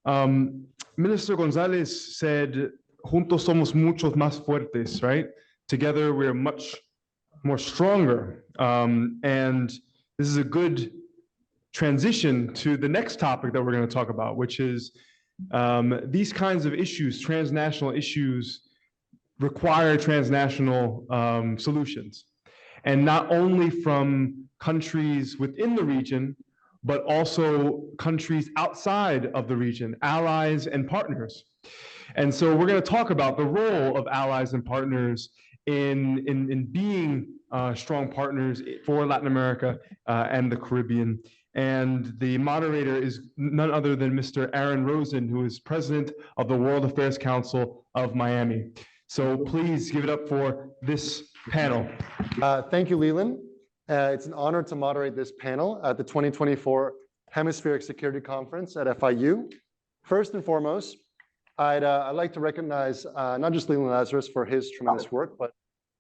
Minister Gonzalez said, "Juntos somos muchos más fuertes," right? Together we're much more stronger. And this is a good transition to the next topic that we're going to talk about, which is these kinds of issues, transnational issues, require transnational solutions. And not only from countries within the region, but also countries outside of the region, allies and partners. And so we're going to talk about the role of allies and partners in being strong partners for Latin America and the Caribbean. And the moderator is none other than Mr. Aaron Rosen, who is president of the World Affairs Council of Miami. So please give it up for this panel. Thank you, Leland. It's an honor to moderate this panel at the 2024 Hemispheric Security Conference at FIU. First and foremost, I'd like to recognize not just Leland Lazarus for his tremendous work, but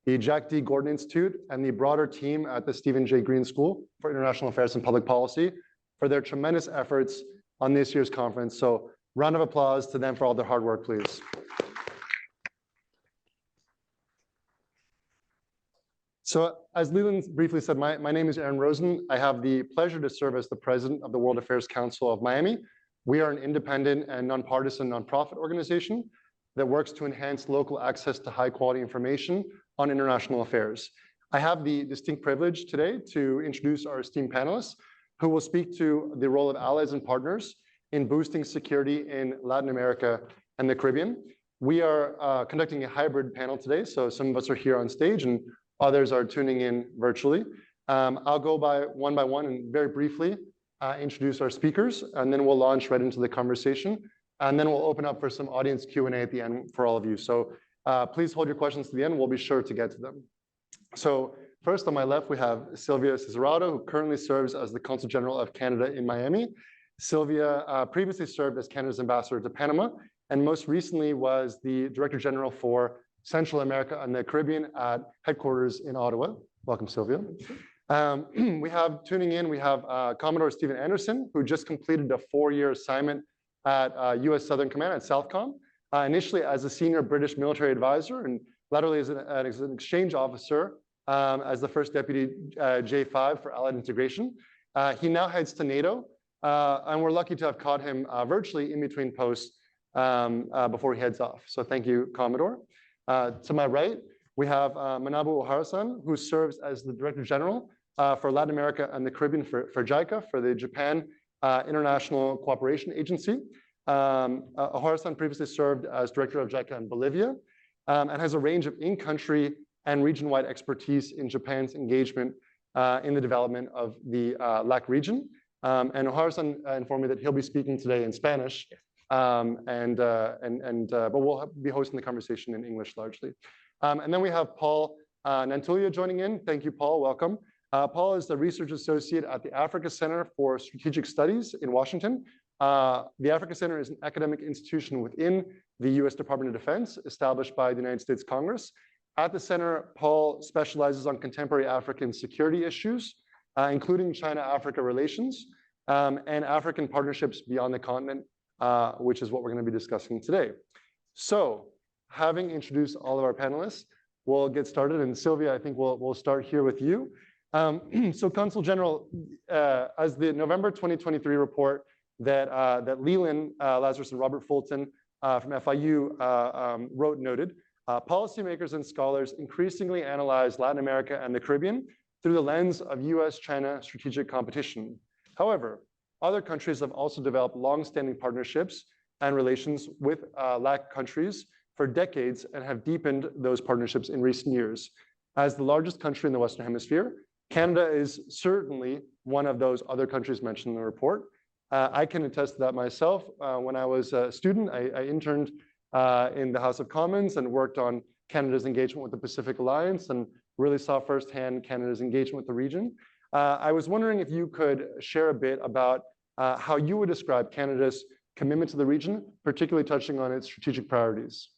the Jack D. Gordon Institute and the broader team at the Stephen J. Green School for International Affairs and Public Policy for their tremendous efforts on this year's conference. So round of applause to them for all their hard work, please. So as Leland briefly said, my name is Aaron Rosen. I have the pleasure to serve as the president of the World Affairs Council of Miami. We are an independent and nonpartisan nonprofit organization that works to enhance local access to high quality information on international affairs. I have the distinct privilege today to introduce our esteemed panelists who will speak to the role of allies and partners in boosting security in Latin America and the Caribbean. We are conducting a hybrid panel today, so some of us are here on stage and others are tuning in virtually. I'll go by one and very briefly introduce our speakers, and then we'll launch right into the conversation. And then we'll open up for some audience Q&A at the end for all of you. So please hold your questions to the end. We'll be sure to get to them. So first on my left, we have Sylvia Cesarado, who currently serves as the Consul General of Canada in Miami. Sylvia previously served as Canada's ambassador to Panama, and most recently was the Director General for Central America and the Caribbean at headquarters in Ottawa. Welcome, Sylvia. We have Commodore Stephen Anderson, who just completed a 4-year assignment at US Southern Command at Southcom, initially as a senior British military advisor and laterally as an exchange officer as the first deputy J5 for Allied integration. He now heads to NATO, and we're lucky to have caught him virtually in between posts before he heads off. So thank you, Commodore. To my right, we have Manabu Ohara-san, who serves as the Director General for Latin America and the Caribbean for JICA, for the Japan International Cooperation Agency. Ohara-san previously served as Director of JICA in Bolivia and has a range of in-country and region-wide expertise in Japan's engagement in the development of the LAC region. And Ohara-san informed me that he'll be speaking today in Spanish. But we'll be hosting the conversation in English largely. And then we have Paul Nantulya joining in. Thank you, Paul. Welcome. Paul is the research associate at the Africa Center for Strategic Studies in Washington. The Africa Center is an academic institution within the US Department of Defense, established by the United States Congress. At the center, Paul specializes on contemporary African security issues, including China-Africa relations and African partnerships beyond the continent, which is what we're going to be discussing today. So, having introduced all of our panelists, we'll get started. And Sylvia, I think we'll start here with you. So, Consul General, as the November 2023 report that Leland Lazarus and Robert Fulton from FIU wrote noted, policymakers and scholars increasingly analyze Latin America and the Caribbean through the lens of US-China strategic competition. However, other countries have also developed long-standing partnerships and relations with LAC countries for decades and have deepened those partnerships in recent years. As the largest country in the Western Hemisphere, Canada is certainly one of those other countries mentioned in the report. I can attest to that myself. When I was a student, I interned in the House of Commons and worked on Canada's engagement with the Pacific Alliance and really saw firsthand Canada's engagement with the region. I was wondering if you could share a bit about how you would describe Canada's commitment to the region, particularly touching on its strategic priorities.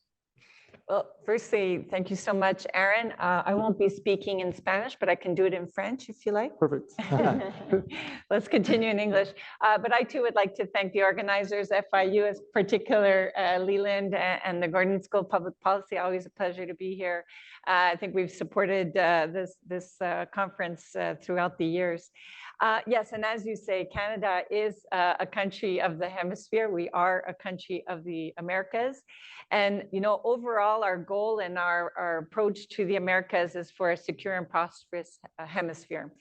Well, firstly, thank you so much, Aaron. I won't be speaking in Spanish, but I can do it in French if you like. Perfect. Let's continue in English. But I too would like to thank the organizers, FIU in particular, Leland and the Gordon School of Public Policy. Always a pleasure to be here. I think we've supported this conference throughout the years. Yes, and as you say, Canada is a country of the hemisphere. We are a country of the Americas. And, you know, overall, our goal and our approach to the Americas is for a secure and prosperous hemisphere.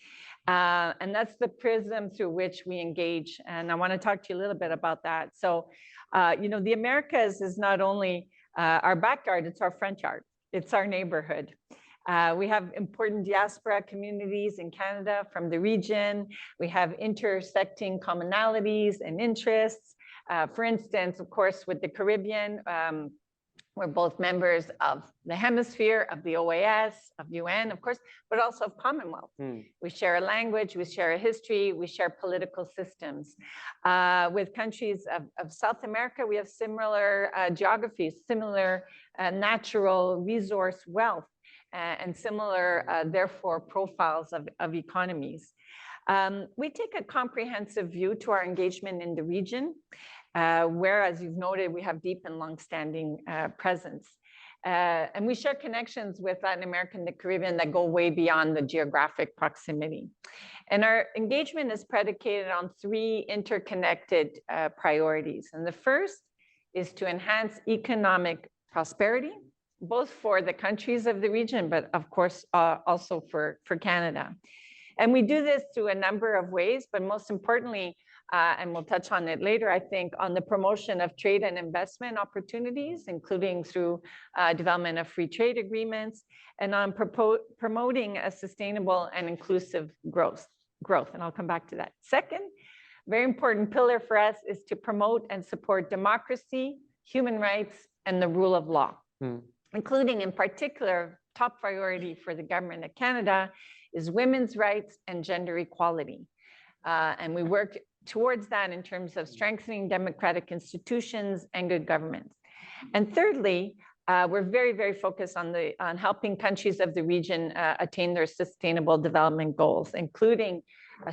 And that's the prism through which we engage. And I want to talk to you a little bit about that. So, you know, the Americas is not only our backyard, it's our front yard. It's our neighborhood. We have important diaspora communities in Canada from the region. We have intersecting commonalities and interests. For instance, of course, with the Caribbean, we're both members of the Hemisphere, of the OAS, of UN, of course, but also of Commonwealth. We share a language, we share a history, we share political systems. With countries of South America, we have similar geographies, similar natural resource wealth, and similar, therefore, profiles of economies. We take a comprehensive view to our engagement in the region, where, as you've noted, we have deep and longstanding presence. And we share connections with Latin America and the Caribbean that go way beyond the geographic proximity. And our engagement is predicated on three interconnected priorities. And the first is to enhance economic prosperity, both for the countries of the region, but of course, also for Canada. And we do this through a number of ways, but most importantly, and we'll touch on it later, I think, on the promotion of trade and investment opportunities, including through development of free trade agreements, and on promoting a sustainable and inclusive growth. And I'll come back to that. Second, very important pillar for us is to promote and support democracy, human rights, and the rule of law, including in particular, top priority for the Government of Canada is women's rights and gender equality. And we work towards that in terms of strengthening democratic institutions and good government. And thirdly, we're very, very focused on helping countries of the region attain their sustainable development goals, including,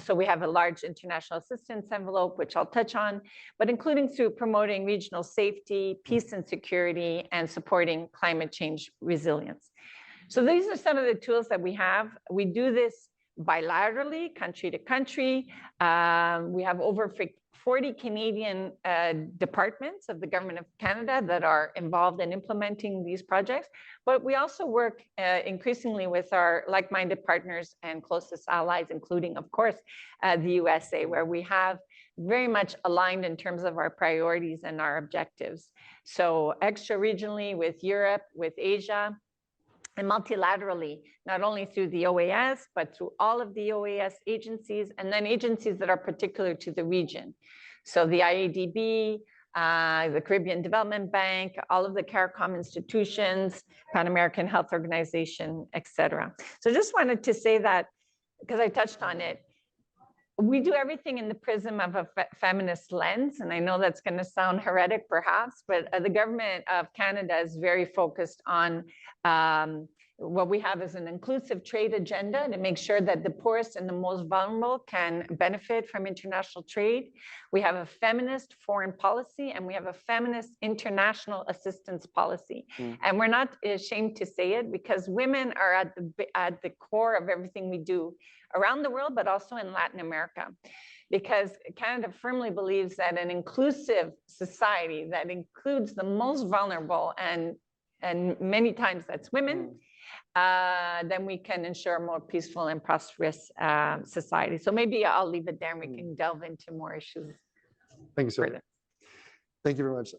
so we have a large international assistance envelope, which I'll touch on, but including through promoting regional safety, peace and security, and supporting climate change resilience. So these are some of the tools that we have. We do this bilaterally, country to country. We have over 40 Canadian departments of the Government of Canada that are involved in implementing these projects, but we also work increasingly with our like-minded partners and closest allies, including, of course, the USA, where we have very much aligned in terms of our priorities and our objectives. So extra-regionally with Europe, with Asia, and multilaterally, not only through the OAS, but through all of the OAS agencies, and then agencies that are particular to the region. So the IADB, the Caribbean Development Bank, all of the CARICOM institutions, Pan American Health Organization, et cetera. So just wanted to say that, because I touched on it, we do everything in the prism of a feminist lens, and I know that's going to sound heretic perhaps, but the Government of Canada is very focused on what we have as an inclusive trade agenda to make sure that the poorest and the most vulnerable can benefit from international trade. We have a feminist foreign policy, and we have a feminist international assistance policy. And we're not ashamed to say it, because women are at the core of everything we do around the world, but also in Latin America. Because Canada firmly believes that an inclusive society that includes the most vulnerable, and many times that's women, then we can ensure a more peaceful and prosperous society. So maybe I'll leave it there and we can delve into more issues. Thank you, sir. Thank you very much.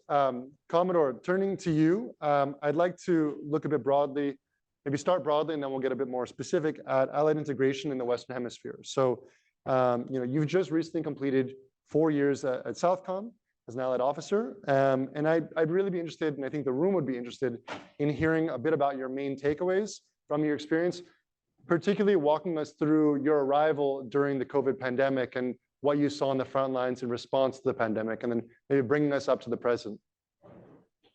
Commodore, turning to you, I'd like to look a bit broadly, maybe start broadly, and then we'll get a bit more specific at allied integration in the Western Hemisphere. So, you've just recently completed 4 years at Southcom as an allied officer, and I'd really be interested, and I think the room would be interested in hearing a bit about your main takeaways from your experience, particularly walking us through your arrival during the COVID pandemic and what you saw on the front lines in response to the pandemic, and then maybe bringing us up to the present.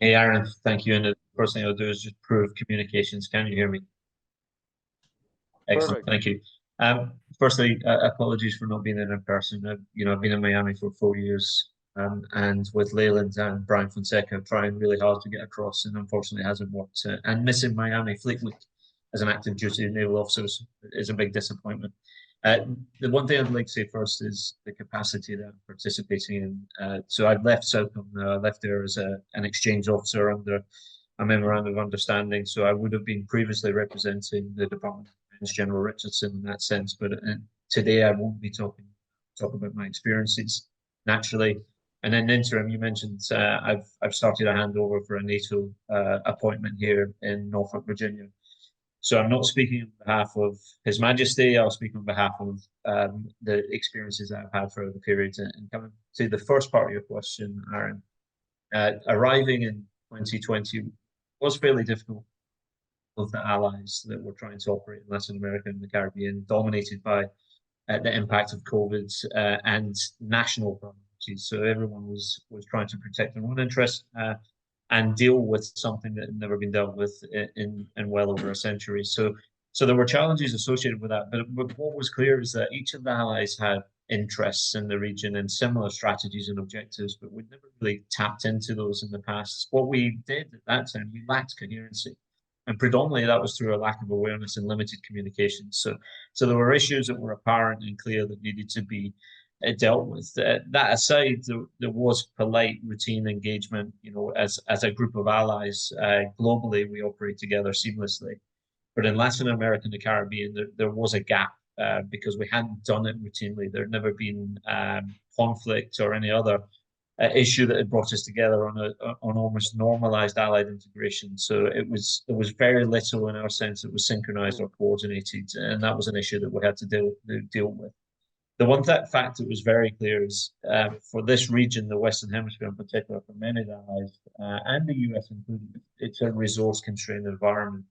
Hey, Aaron, thank you. And the first thing I'll do is just prove communications. Can you hear me? Excellent, Perfect. thank you. Firstly, apologies for not being in person. I've been in Miami for 4 years, and with Leyland and Brian Fonseca trying really hard to get across, and unfortunately it hasn't worked. And missing Miami Fleet Week as an active duty naval officer is a big disappointment. The one thing I'd like to say first is the capacity that I'm participating in. So I've left SOCOM now. I left there as an exchange officer under a memorandum of understanding. So I would have been previously representing the Department of Defense, General Richardson in that sense. But today I won't be talk about my experiences naturally. And then interim, you mentioned I've started a handover for a NATO appointment here in Norfolk, Virginia. So I'm not speaking on behalf of His Majesty. I'll speak on behalf of the experiences that I've had throughout the period. And coming to the first part of your question, Aaron, arriving in 2020 was fairly difficult with the allies that were trying to operate in Latin America and the Caribbean, dominated by the impact of COVID and national priorities. So everyone was trying to protect their own interests and deal with something that had never been dealt with in well over a century. So there were challenges associated with that. But what was clear is that each of the allies had interests in the region and similar strategies and objectives, but we'd never really tapped into those in the past. What we did at that time, we lacked coherency. And predominantly that was through a lack of awareness and limited communication. So there were issues that were apparent and clear that needed to be dealt with. That aside, there was polite, routine engagement. As a group of allies globally, we operate together seamlessly. But in Latin America and the Caribbean, there was a gap because we hadn't done it routinely. There had never been conflict or any other issue that had brought us together on almost normalized allied integration. So there was very little in our sense that was synchronized or coordinated, and that was an issue that we had to deal with. The one fact that was very clear is for this region, the Western Hemisphere in particular, for many of the allies and the US included, it's a resource-constrained environment.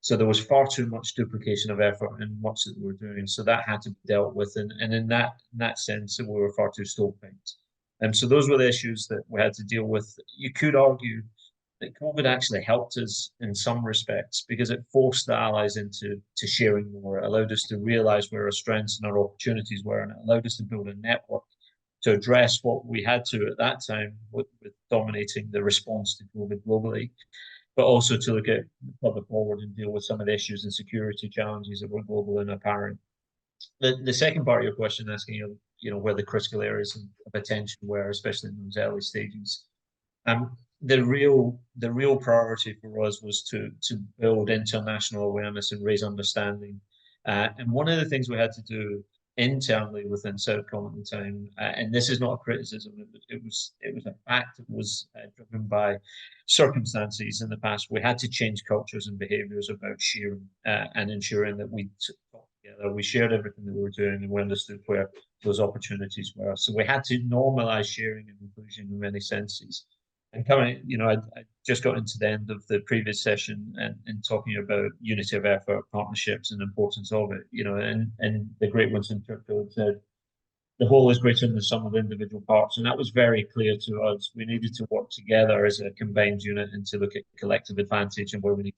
So there was far too much duplication of effort in much that we were doing. So that had to be dealt with, and in that sense, we were far too stovepiped. And so those were the issues that we had to deal with. You could argue that COVID actually helped us in some respects because it forced the allies into sharing more. It allowed us to realize where our strengths and our opportunities were, and it allowed us to build a network to address what we had to at that time with dominating the response to COVID globally, but also to look at further forward and deal with some of the issues and security challenges that were global and apparent. The second part of your question, asking where the critical areas of attention were, especially in those early stages. The real priority for us was to build international awareness and raise understanding. And one of the things we had to do internally within SOCOM at the time, and this is not a criticism, it was a fact that was driven by circumstances in the past. We had to change cultures and behaviors about sharing and ensuring that we talked together. We shared everything that we were doing and we understood where those opportunities were. So we had to normalize sharing and inclusion in many senses. And coming, I just got into the end of the previous session and talking about unity of effort, partnerships, and importance of it. And the great Winston Churchill said, "The whole is greater than the sum of individual parts," and that was very clear to us. We needed to work together as a combined unit and to look at collective advantage and where we need.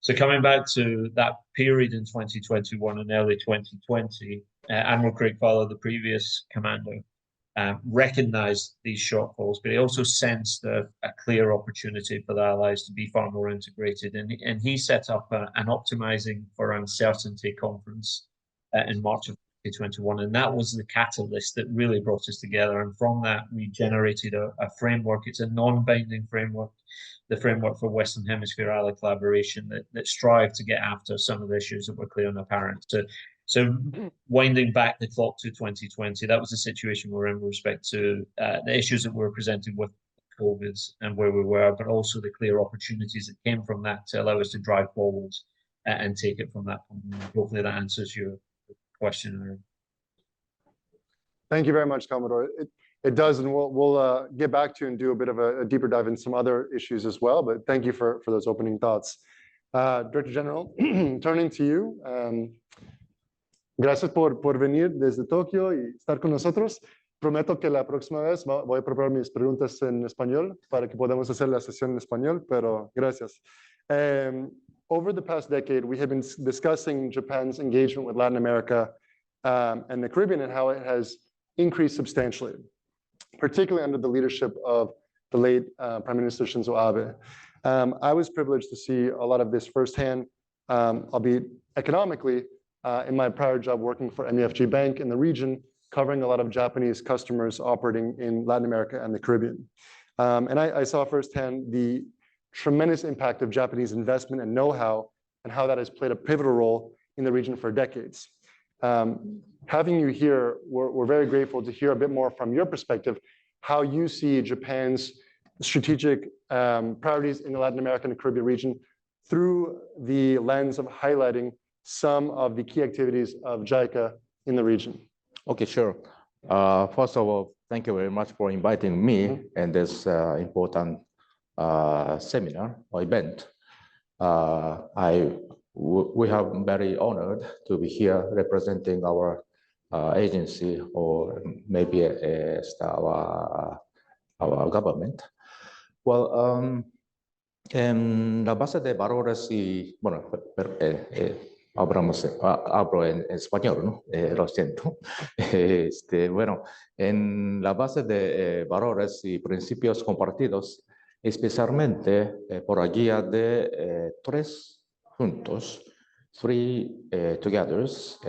So coming back to that period in 2021 and early 2020, Admiral Craig Fowler, the previous commander, recognized these shortfalls, but he also sensed a clear opportunity for the allies to be far more integrated. And he set up an Optimizing for Uncertainty conference in March of 2021. And that was the catalyst that really brought us together. And from that, we generated a framework. It's a non-binding framework, the framework for Western Hemisphere ally collaboration that strive to get after some of the issues that were clear and apparent. So winding back the clock to 2020, that was the situation we're in with respect to the issues that were presented with COVID and where we were, but also the clear opportunities that came from that to allow us to drive forward and take it from that point. Hopefully that answers your question. Thank you very much, Commodore. It does, and we'll get back to you and do a bit of a deeper dive in some other issues as well, but thank you for those opening thoughts. Director General, turning to you. Gracias por venir desde Tokio y estar con nosotros. Prometo que la próxima vez voy a preparar mis preguntas en español para que podamos hacer la sesión en español, pero gracias. Over the past decade, we have been discussing Japan's engagement with Latin America and the Caribbean and how it has increased substantially, particularly under the leadership of the late Prime Minister Shinzo Abe. I was privileged to see a lot of this firsthand, albeit economically, in my prior job working for MUFG Bank in the region, covering a lot of Japanese customers operating in Latin America and the Caribbean. And I saw firsthand the tremendous impact of Japanese investment and know-how and how that has played a pivotal role in the region for decades. Having you here, we're very grateful to hear a bit more from your perspective, how you see Japan's strategic priorities in the Latin American and Caribbean region through the lens of highlighting some of the key activities of JICA in the region. Okay, sure. First of all, thank you very much for inviting me in this important seminar or event. We have very honored to be here representing our agency or maybe our government. Well, en la base de valores y, bueno, hablo en español, ¿no? Lo siento. Bueno, en la base de valores y principios compartidos, especialmente por la guía de tres puntos, Three Togethers,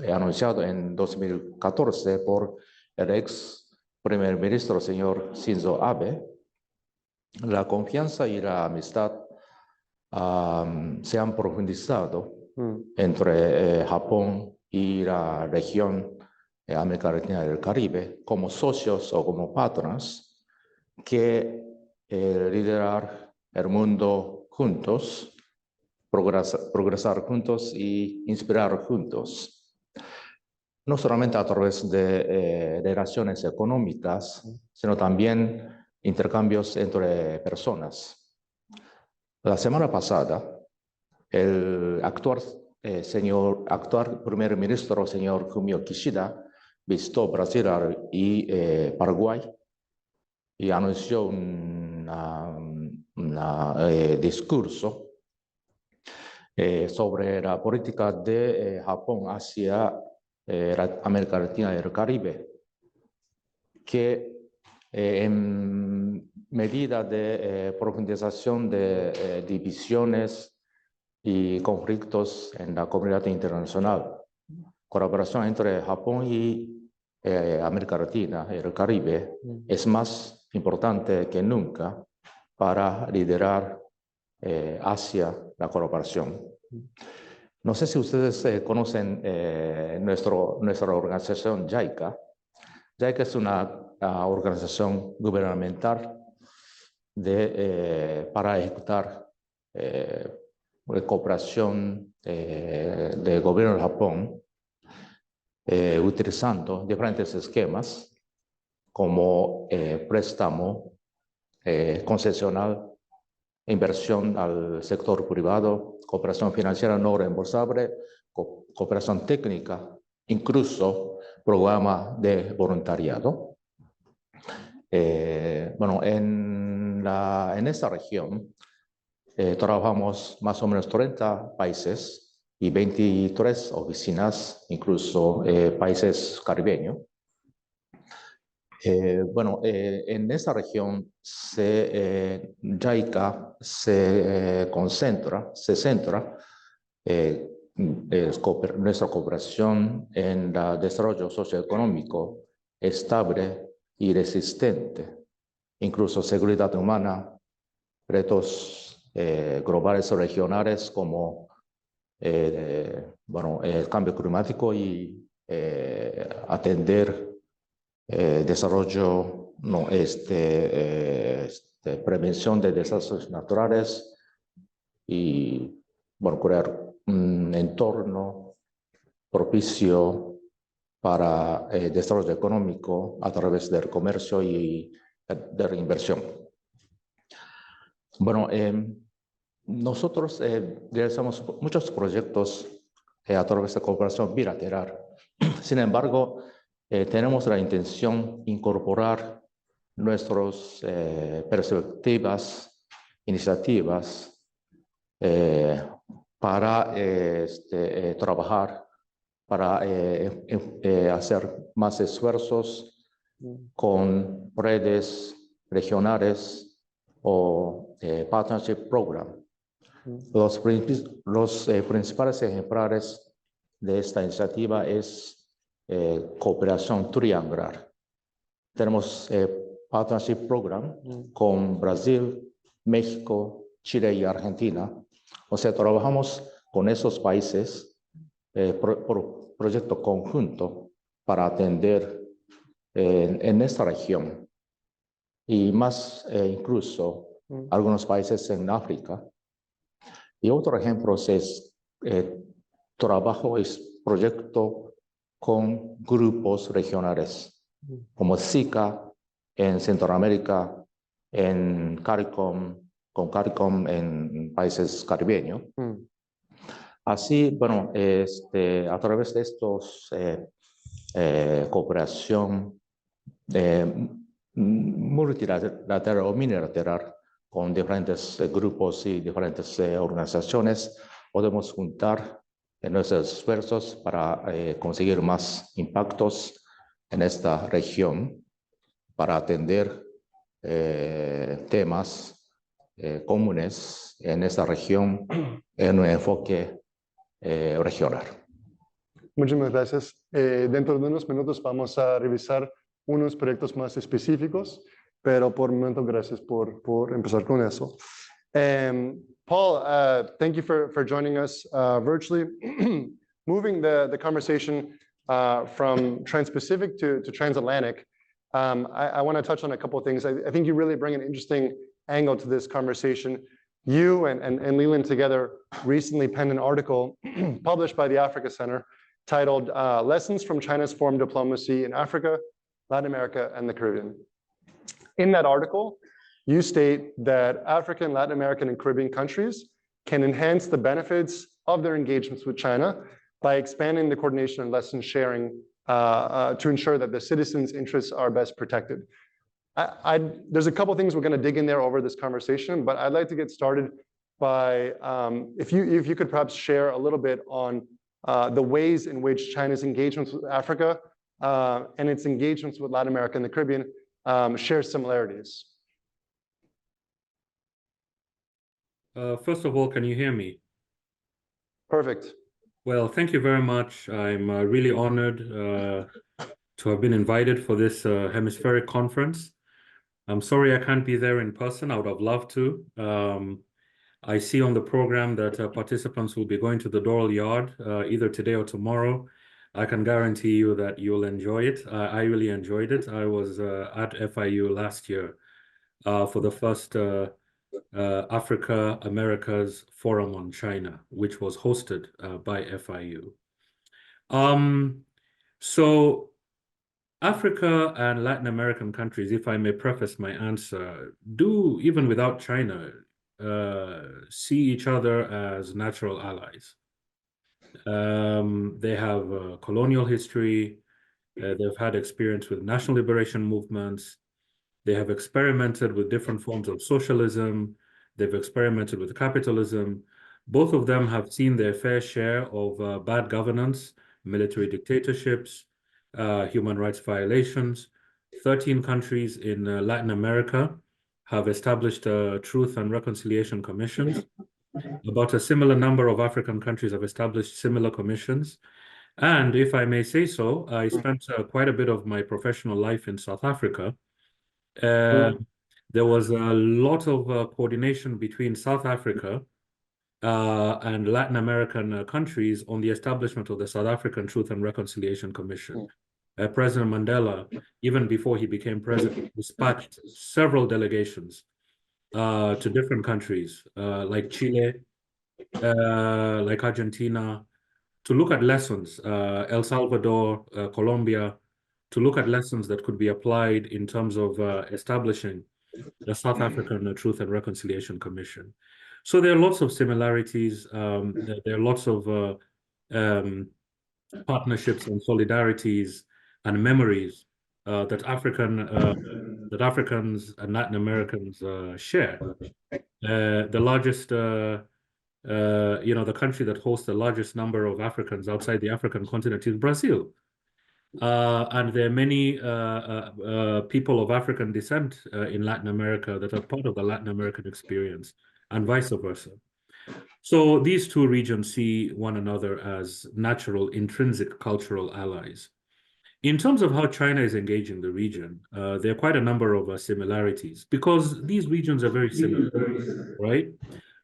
anunciado en 2014 por el ex primer ministro, señor Shinzo Abe, la confianza y la amistad se han profundizado entre Japón y la región América Latina y el Caribe como socios o como partners que liderar el mundo juntos, progresar juntos y inspirar juntos. No solamente a través de relaciones económicas, sino también intercambios entre personas. La semana pasada, el actual primer ministro, señor Fumio Kishida, visitó Brasil y Paraguay y anunció un discurso sobre la política de Japón hacia América Latina y el Caribe, que en medida de profundización de divisiones y conflictos en la comunidad internacional, colaboración entre Japón y América Latina y el Caribe es más importante que nunca para liderar hacia la colaboración. No sé si ustedes conocen nuestra organización JICA. JICA es una organización gubernamental para ejecutar cooperación del gobierno de Japón utilizando diferentes esquemas como préstamo concesional, inversión al sector privado, cooperación financiera no reembolsable, cooperación técnica, incluso programa de voluntariado. Bueno, en esta región trabajamos más o menos 30 países y 23 oficinas, incluso países caribeños. Bueno, en esta región JICA se centra nuestra cooperación en el desarrollo socioeconómico estable y resistente, incluso seguridad humana, retos globales o regionales como el cambio climático y atender desarrollo, prevención de desastres naturales y crear un entorno propicio para el desarrollo económico a través del comercio y de la inversión. Bueno, nosotros realizamos muchos proyectos a través de cooperación bilateral. Sin embargo, tenemos la intención de incorporar nuestras perspectivas, iniciativas para trabajar, para hacer más esfuerzos con redes regionales o partnership program. Los principales ejemplares de esta iniciativa es cooperación triangular. Tenemos partnership program con Brasil, México, Chile y Argentina. O sea, trabajamos con esos países por proyecto conjunto para atender en esta región y más incluso algunos países en África. Y otro ejemplo es proyecto con grupos regionales como SICA en Centroamérica, con CARICOM en países caribeños. Así, bueno, a través de estos cooperación multilateral o unilateral con diferentes grupos y diferentes organizaciones, podemos juntar nuestros esfuerzos para conseguir más impactos en esta región, para atender temas comunes en esta región en un enfoque regional. Muchísimas gracias. Dentro de unos minutos vamos a revisar unos proyectos más específicos, pero por el momento gracias por empezar con eso. Paul, thank you for joining us virtually. Moving the conversation from Trans-Pacific to Transatlantic, I want to touch on a couple of things. I think you really bring an interesting angle to this conversation. You and Leland together recently penned an article published by the Africa Center titled Lessons from China's Foreign Diplomacy in Africa, Latin America, and the Caribbean. In that article, you state that African, Latin American, and Caribbean countries can enhance the benefits of their engagements with China by expanding the coordination and lesson sharing to ensure that the citizens' interests are best protected. There's a couple things we're going to dig in there over this conversation, but I'd like to get started by if you could perhaps share a little bit on the ways in which China's engagements with Africa and its engagements with Latin America and the Caribbean share similarities. First of all, can you hear me? Perfect. Well, thank you very much. I'm really honored to have been invited for this Hemispheric Conference. I'm sorry I can't be there in person. I would have loved to. I see on the program that participants will be going to the Doral Yard either today or tomorrow. I can guarantee you that you'll enjoy it. I really enjoyed it. I was at FIU last year for the first Africa Americas Forum on China, which was hosted by FIU. So Africa and Latin American countries, if I may preface my answer, do, even without China, see each other as natural allies. They have a colonial history. They've had experience with national liberation movements. They have experimented with different forms of socialism. They've experimented with capitalism. Both of them have seen their fair share of bad governance, military dictatorships, human rights violations. 13 countries in Latin America have established Truth and Reconciliation Commissions. About a similar number of African countries have established similar commissions. And if I may say so, I spent quite a bit of my professional life in South Africa. There was a lot of coordination between South Africa and Latin American countries on the establishment of the South African Truth and Reconciliation Commission. President Mandela, even before he became president, dispatched several delegations to different countries like Chile, like Argentina, to look at lessons, El Salvador, Colombia, to look at lessons that could be applied in terms of establishing the South African Truth and Reconciliation Commission. So there are lots of similarities. There are lots of partnerships and solidarities. and memories that Africans and Latin Americans share. The largest, the country that hosts the largest number of Africans outside the African continent is Brazil. And there are many people of African descent in Latin America that are part of the Latin American experience, and vice versa. So these two regions see one another as natural, intrinsic cultural allies. In terms of how China is engaging the region, there are quite a number of similarities because these regions are very similar, right?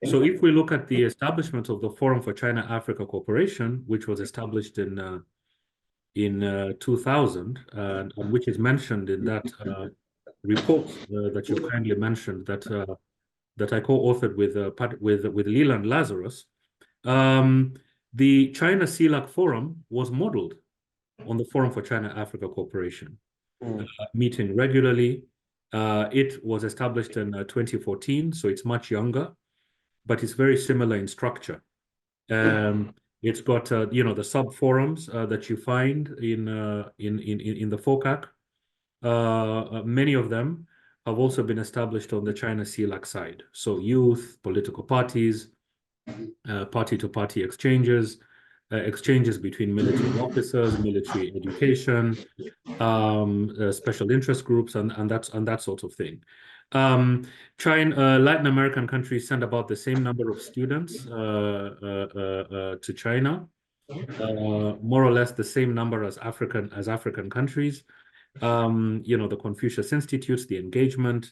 So if we look at the establishment of the Forum for China-Africa Cooperation, which was established in 2000, and which is mentioned in that report that you kindly mentioned that I co-authored with Leland Lazarus, the China CELAC Forum was modeled on the Forum for China-Africa Cooperation, meeting regularly. It was established in 2014, so it's much younger, but it's very similar in structure. It's got the sub forums that you find in the FOCAC. Many of them have also been established on the China CELAC side. So youth, political parties, party-to-party exchanges, exchanges between military officers, military education, special interest groups, and that sort of thing. Latin American countries send about the same number of students to China, more or less the same number as African countries. The Confucius Institutes, the engagement,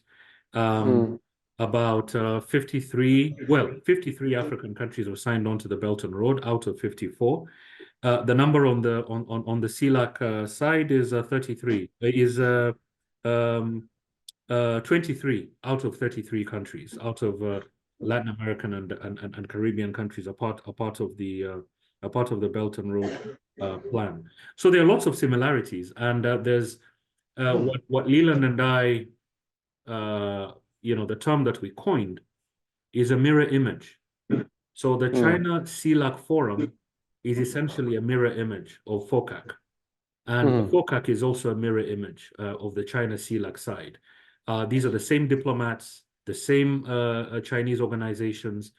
about 53 African countries were signed on to the Belt and Road out of 54. The number on the CELAC side is 33. Is 23 out of 33 countries, out of Latin American and Caribbean countries, are part of the Belt and Road plan. So there are lots of similarities, and there's what Leland and I, the term that we coined is a mirror image. So the China CELAC Forum is essentially a mirror image of FOCAC, and the FOCAC is also a mirror image of the China CELAC side. These are the same diplomats, the same Chinese organizations,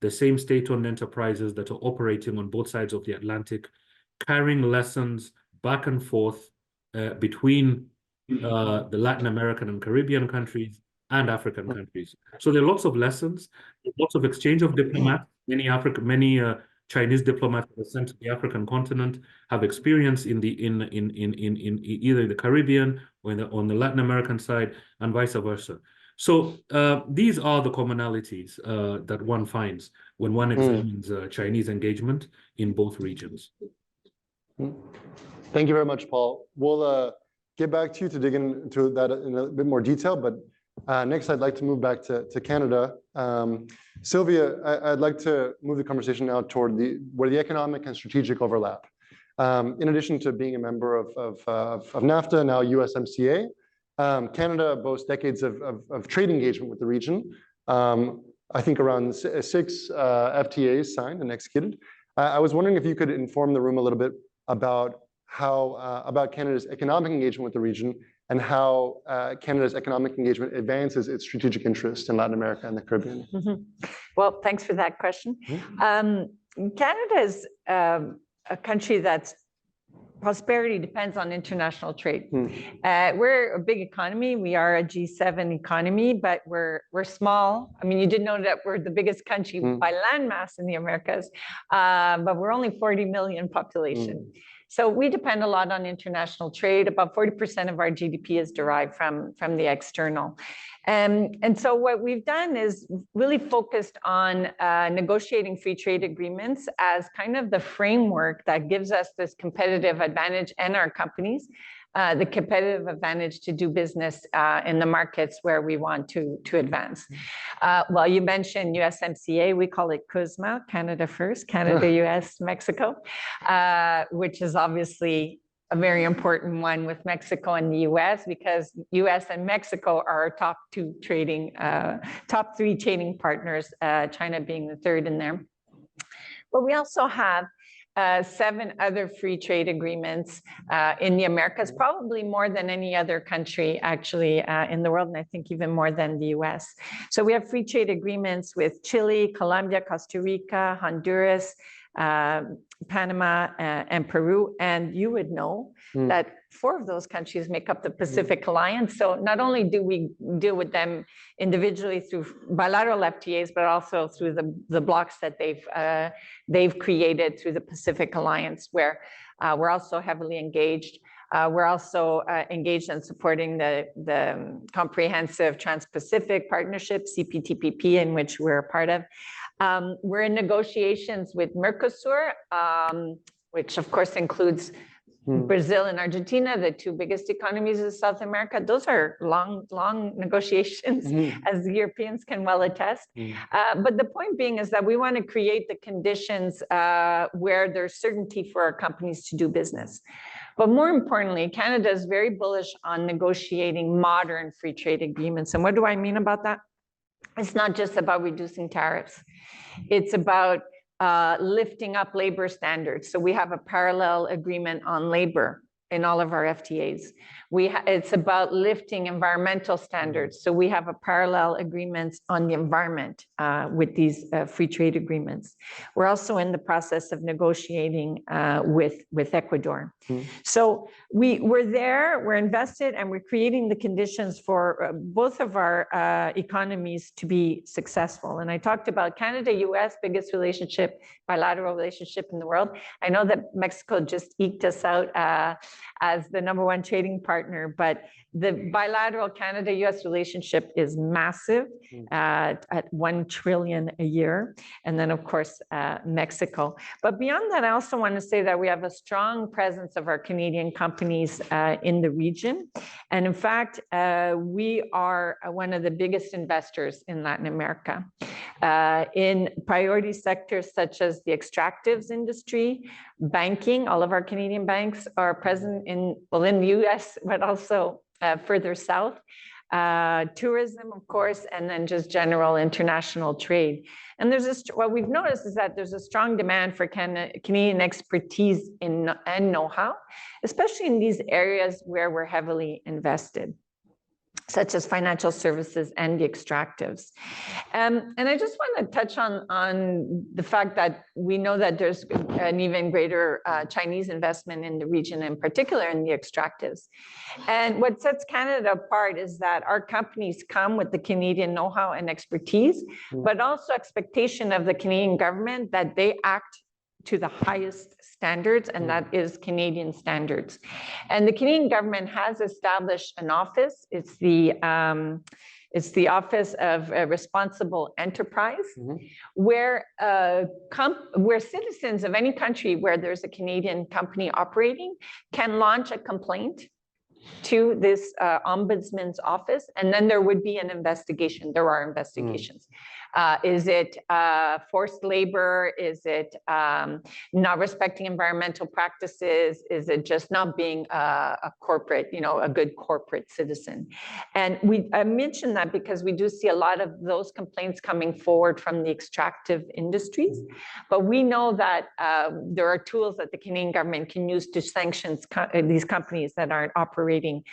the same state-owned enterprises that are operating on both sides of the Atlantic, carrying lessons back and forth between the Latin American and Caribbean countries and African countries. So there are lots of lessons, lots of exchange of diplomats. Many Chinese diplomats that are sent to the African continent have experience in either the Caribbean or on the Latin American side, and vice versa. So these are the commonalities that one finds when one examines Chinese engagement in both regions. Thank you very much, Paul. We'll get back to you to dig into that in a bit more detail, but next I'd like to move back to Canada. Sylvia, I'd like to move the conversation now toward where the economic and strategic overlap. In addition to being a member of NAFTA, now USMCA, Canada boasts decades of trade engagement with the region. I think around 6 FTAs signed and executed. I was wondering if you could inform the room a little bit about about Canada's economic engagement with the region and how Canada's economic engagement advances its strategic interest in Latin America and the Caribbean. Well, thanks for that question. Canada is a country that's prosperity depends on international trade. We're a big economy. We are a G7 economy, but we're small. I mean, you did know that we're the biggest country by landmass in the Americas, but we're only 40 million population. So we depend a lot on international trade. About 40% of our GDP is derived from the external. And so what we've done is really focused on negotiating free trade agreements as kind of the framework that gives us this competitive advantage, and our companies the competitive advantage to do business in the markets where we want to advance. Well, you mentioned USMCA, we call it CUSMA, Canada First, Canada, US, Mexico, which is obviously a very important one with Mexico and the US, because US and Mexico are our top three trading partners, China being the third in there. But we also have 7 other free trade agreements in the Americas, probably more than any other country actually in the world, and I think even more than the US. So we have free trade agreements with Chile, Colombia, Costa Rica, Honduras, Panama, and Peru. And you would know that 4 of those countries make up the Pacific Alliance. So not only do we deal with them individually through bilateral FTAs, but also through the blocks that they've created through the Pacific Alliance, where we're also heavily engaged. We're also engaged in supporting the Comprehensive Trans-Pacific Partnership, CPTPP, in which we're a part of. We're in negotiations with Mercosur, which of course includes Brazil and Argentina, the 2 biggest economies of South America. Those are long negotiations, as the Europeans can well attest. But the point being is that we want to create the conditions where there's certainty for our companies to do business. But more importantly, Canada is very bullish on negotiating modern free trade agreements. And what do I mean about that? It's not just about reducing tariffs. It's about lifting up labor standards. So we have a parallel agreement on labor in all of our FTAs. It's about lifting environmental standards. So we have a parallel agreements on the environment with these free trade agreements. We're also in the process of negotiating with Ecuador. So we're there, we're invested, and we're creating the conditions for both of our economies to be successful. And I talked about Canada-US, biggest relationship, bilateral relationship in the world. I know that Mexico just eked us out as the #1 trading partner, but the bilateral Canada-US relationship is massive at $1 trillion a year. And then of course, Mexico. But beyond that, I also want to say that we have a strong presence of our Canadian companies in the region. And in fact, we are one of the biggest investors in Latin America in priority sectors such as the extractives industry, banking. All of our Canadian banks are present in the US, but also further south, tourism, of course, and then just general international trade. And what we've noticed is that there's a strong demand for Canadian expertise and know-how, especially in these areas where we're heavily invested, such as financial services and the extractives. And I just want to touch on the fact that we know that there's an even greater Chinese investment in the region, in particular in the extractives. And what sets Canada apart is that our companies come with the Canadian know-how and expertise, but also expectation of the Canadian government that they act to the highest standards, and that is Canadian standards. And the Canadian government has established an office. It's the Office of Responsible Enterprise, where citizens of any country where there's a Canadian company operating can launch a complaint to this ombudsman's office, and then there would be an investigation. There are investigations. Is it forced labor? Is it not respecting environmental practices? Is it just not being a corporate, a good corporate citizen? And I mentioned that because we do see a lot of those complaints coming forward from the extractive industries, but we know that there are tools that the Canadian government can use to sanction these companies that aren't operating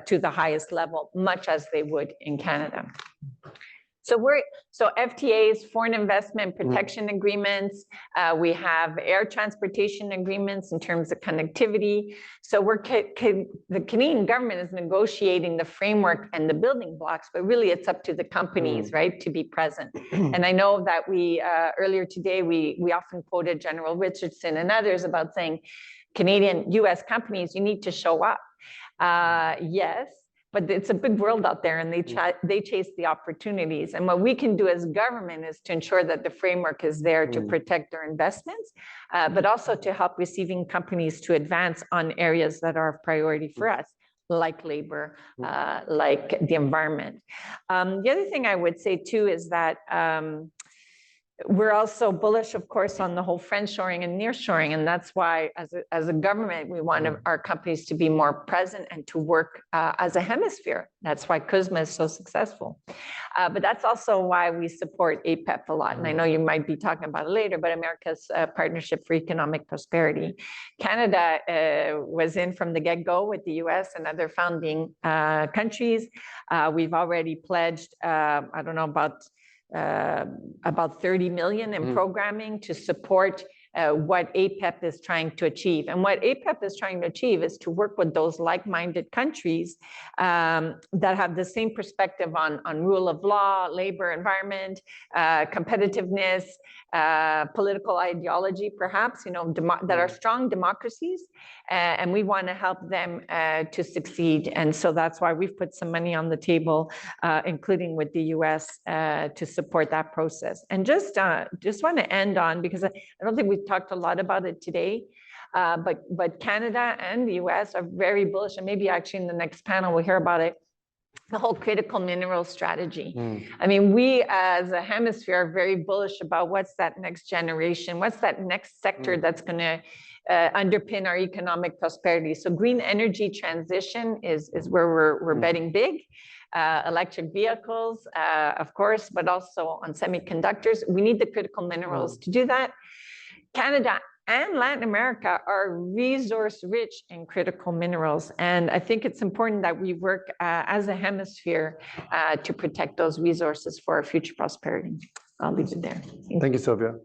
to the highest level, much as they would in Canada. So FTAs, foreign investment protection agreements. We have air transportation agreements in terms of connectivity. So the Canadian government is negotiating the framework and the building blocks, but really it's up to the companies, right, to be present. And I know that earlier today, we often quoted General Richardson and others about saying, Canadian, US companies, you need to show up. Yes. But it's a big world out there, and they chase the opportunities. And what we can do as government is to ensure that the framework is there to protect their investments, but also to help receiving companies to advance on areas that are of priority for us, like labor, like the environment. The other thing I would say too is that we're also bullish, of course, on the whole friendshoring and nearshoring, and that's why, as a government, we want our companies to be more present and to work as a hemisphere. That's why CUSMA is so successful. But that's also why we support APEP a lot. And I know you might be talking about it later, but America's Partnership for Economic Prosperity. Canada was in from the get-go with the US and other founding countries. We've already pledged, I don't know, about 30 million in programming to support what APEP is trying to achieve. And what APEP is trying to achieve is to work with those like-minded countries that have the same perspective on rule of law, labor, environment, competitiveness, political ideology, perhaps, that are strong democracies. And we want to help them to succeed. And so that's why we've put some money on the table, including with the US, to support that process. And just want to end on, because I don't think we've talked a lot about it today, but Canada and the US are very bullish, and maybe actually in the next panel we'll hear about it, the whole critical mineral strategy. I mean, we as a hemisphere are very bullish about what's that next generation, what's that next sector that's going to underpin our economic prosperity. So green energy transition is where we're betting big. Electric vehicles, of course, but also on semiconductors. We need the critical minerals to do that. Canada and Latin America are resource rich in critical minerals. And I think it's important that we work as a hemisphere to protect those resources for our future prosperity. I'll leave it there. Thank you, Sylvia.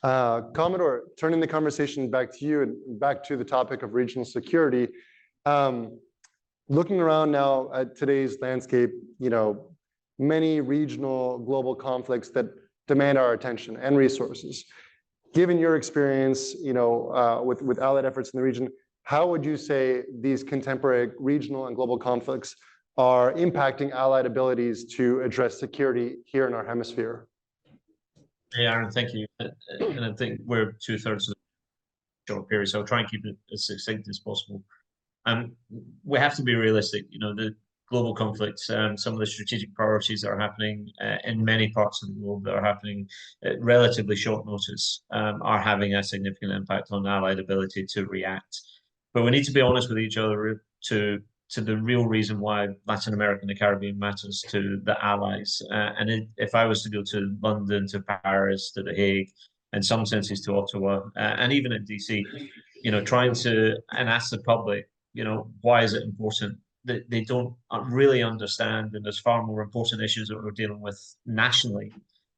Commodore, turning the conversation back to you and back to the topic of regional security. Looking around now at today's landscape, many regional global conflicts that demand our attention and resources. Given your experience, with allied efforts in the region, how would you say these contemporary regional and global conflicts are impacting allied abilities to address security here in our hemisphere? Yeah, Aaron, thank you. And I think we're 2/3 of the short period, so I'll try and keep it as succinct as possible. We have to be realistic. The global conflicts, some of the strategic priorities that are happening in many parts of the world that are happening at relatively short notice are having a significant impact on allied ability to react. But we need to be honest with each other to the real reason why Latin America and the Caribbean matters to the allies. And if I was to go to London, to Paris, to The Hague, in some senses to Ottawa, and even in DC, trying to and ask the public, why is it important? They don't really understand, and there's far more important issues that we're dealing with nationally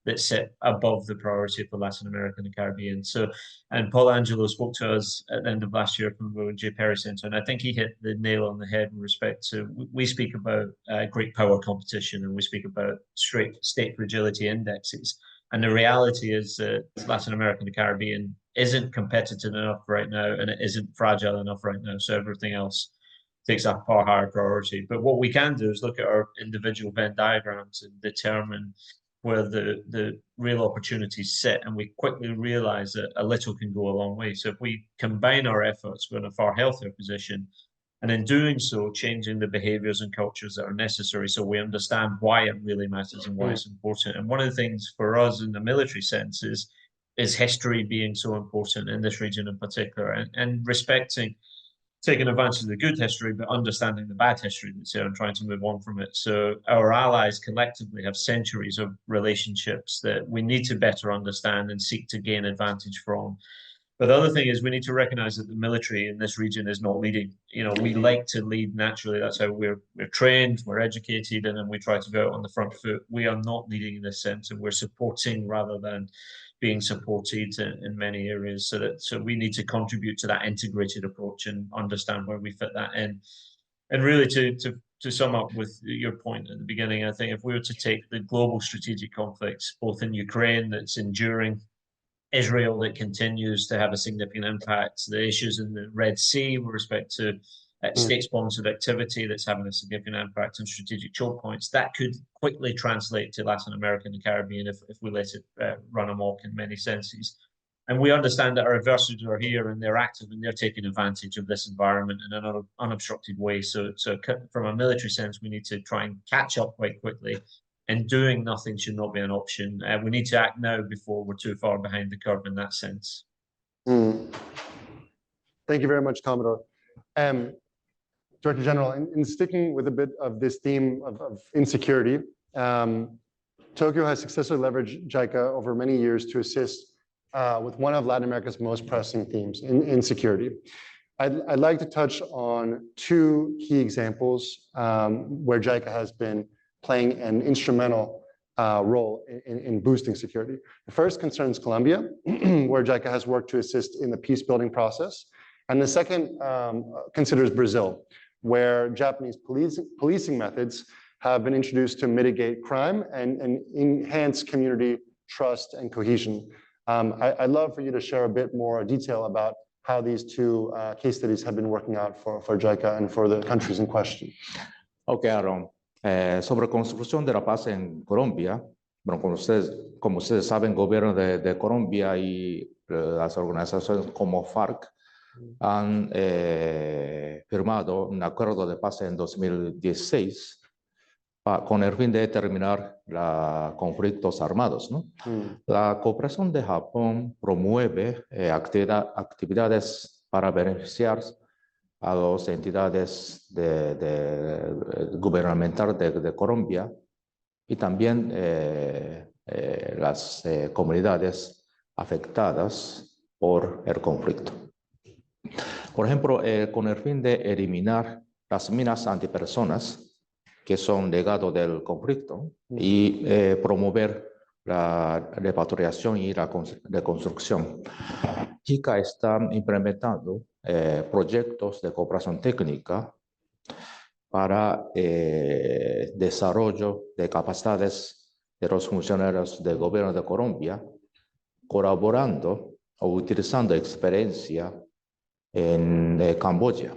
that sit above the priority for Latin America and the Caribbean. So, and Paul Angelo spoke to us at the end of last year from the J. Perry Center, and I think he hit the nail on the head in respect to, we speak about great power competition, and we speak about straight state fragility indexes. And the reality is that Latin America and the Caribbean isn't competitive enough right now, and it isn't fragile enough right now. So everything else takes a far higher priority. But what we can do is look at our individual Venn diagrams and determine where the real opportunities sit, and we quickly realize that a little can go a long way. So if we combine our efforts, we're in a far healthier position, and in doing so, changing the behaviors and cultures that are necessary so we understand why it really matters and why it's important. And one of the things for us in the military sense is history being so important in this region in particular, and respecting, taking advantage of the good history, but understanding the bad history that's there and trying to move on from it. So our allies collectively have centuries of relationships that we need to better understand and seek to gain advantage from. But the other thing is we need to recognize that the military in this region is not leading. We like to lead naturally. That's how we're trained, we're educated, and then we try to go out on the front foot. We are not leading in this sense, and we're supporting rather than being supported in many areas. So we need to contribute to that integrated approach and understand where we fit that in. And really to sum up with your point at the beginning, I think if we were to take the global strategic conflicts, both in Ukraine that's enduring, Israel that continues to have a significant impact, the issues in the Red Sea with respect to state-sponsored activity that's having a significant impact on strategic choke points, that could quickly translate to Latin America and the Caribbean if we let it run amok in many senses. And we understand that our adversaries are here and they're active and they're taking advantage of this environment in an unobstructed way. So from a military sense, we need to try and catch up quite quickly and doing nothing should not be an option. We need to act now before we're too far behind the curve in that sense. Thank you very much, Commodore. Director General, in sticking with a bit of this theme of insecurity, Tokyo has successfully leveraged JICA over many years to assist with one of Latin America's most pressing themes, insecurity. I'd like to touch on two key examples where JICA has been playing an instrumental role in boosting security. The first concerns Colombia, where JICA has worked to assist in the peace building process. And the second considers Brazil, where Japanese policing methods have been introduced to mitigate crime and enhance community trust and cohesion. I'd love for you to share a bit more detail about how these two case studies have been working out for JICA and for the countries in question. Okay, Aaron. Sobre construcción de la paz en Colombia, bueno, como ustedes saben, el gobierno de Colombia y las organizaciones como FARC han firmado un acuerdo de paz en 2016 con el fin de terminar los conflictos armados, ¿no? La cooperación de Japón promueve actividades para beneficiar a las entidades gubernamentales de Colombia y también las comunidades afectadas por el conflicto. Por ejemplo, con el fin de eliminar las minas antipersonas que son legado del conflicto y promover la repatriación y la reconstrucción. JICA está implementando proyectos de cooperación técnica para desarrollo de capacidades de los funcionarios del gobierno de Colombia, colaborando o utilizando experiencia en Camboya.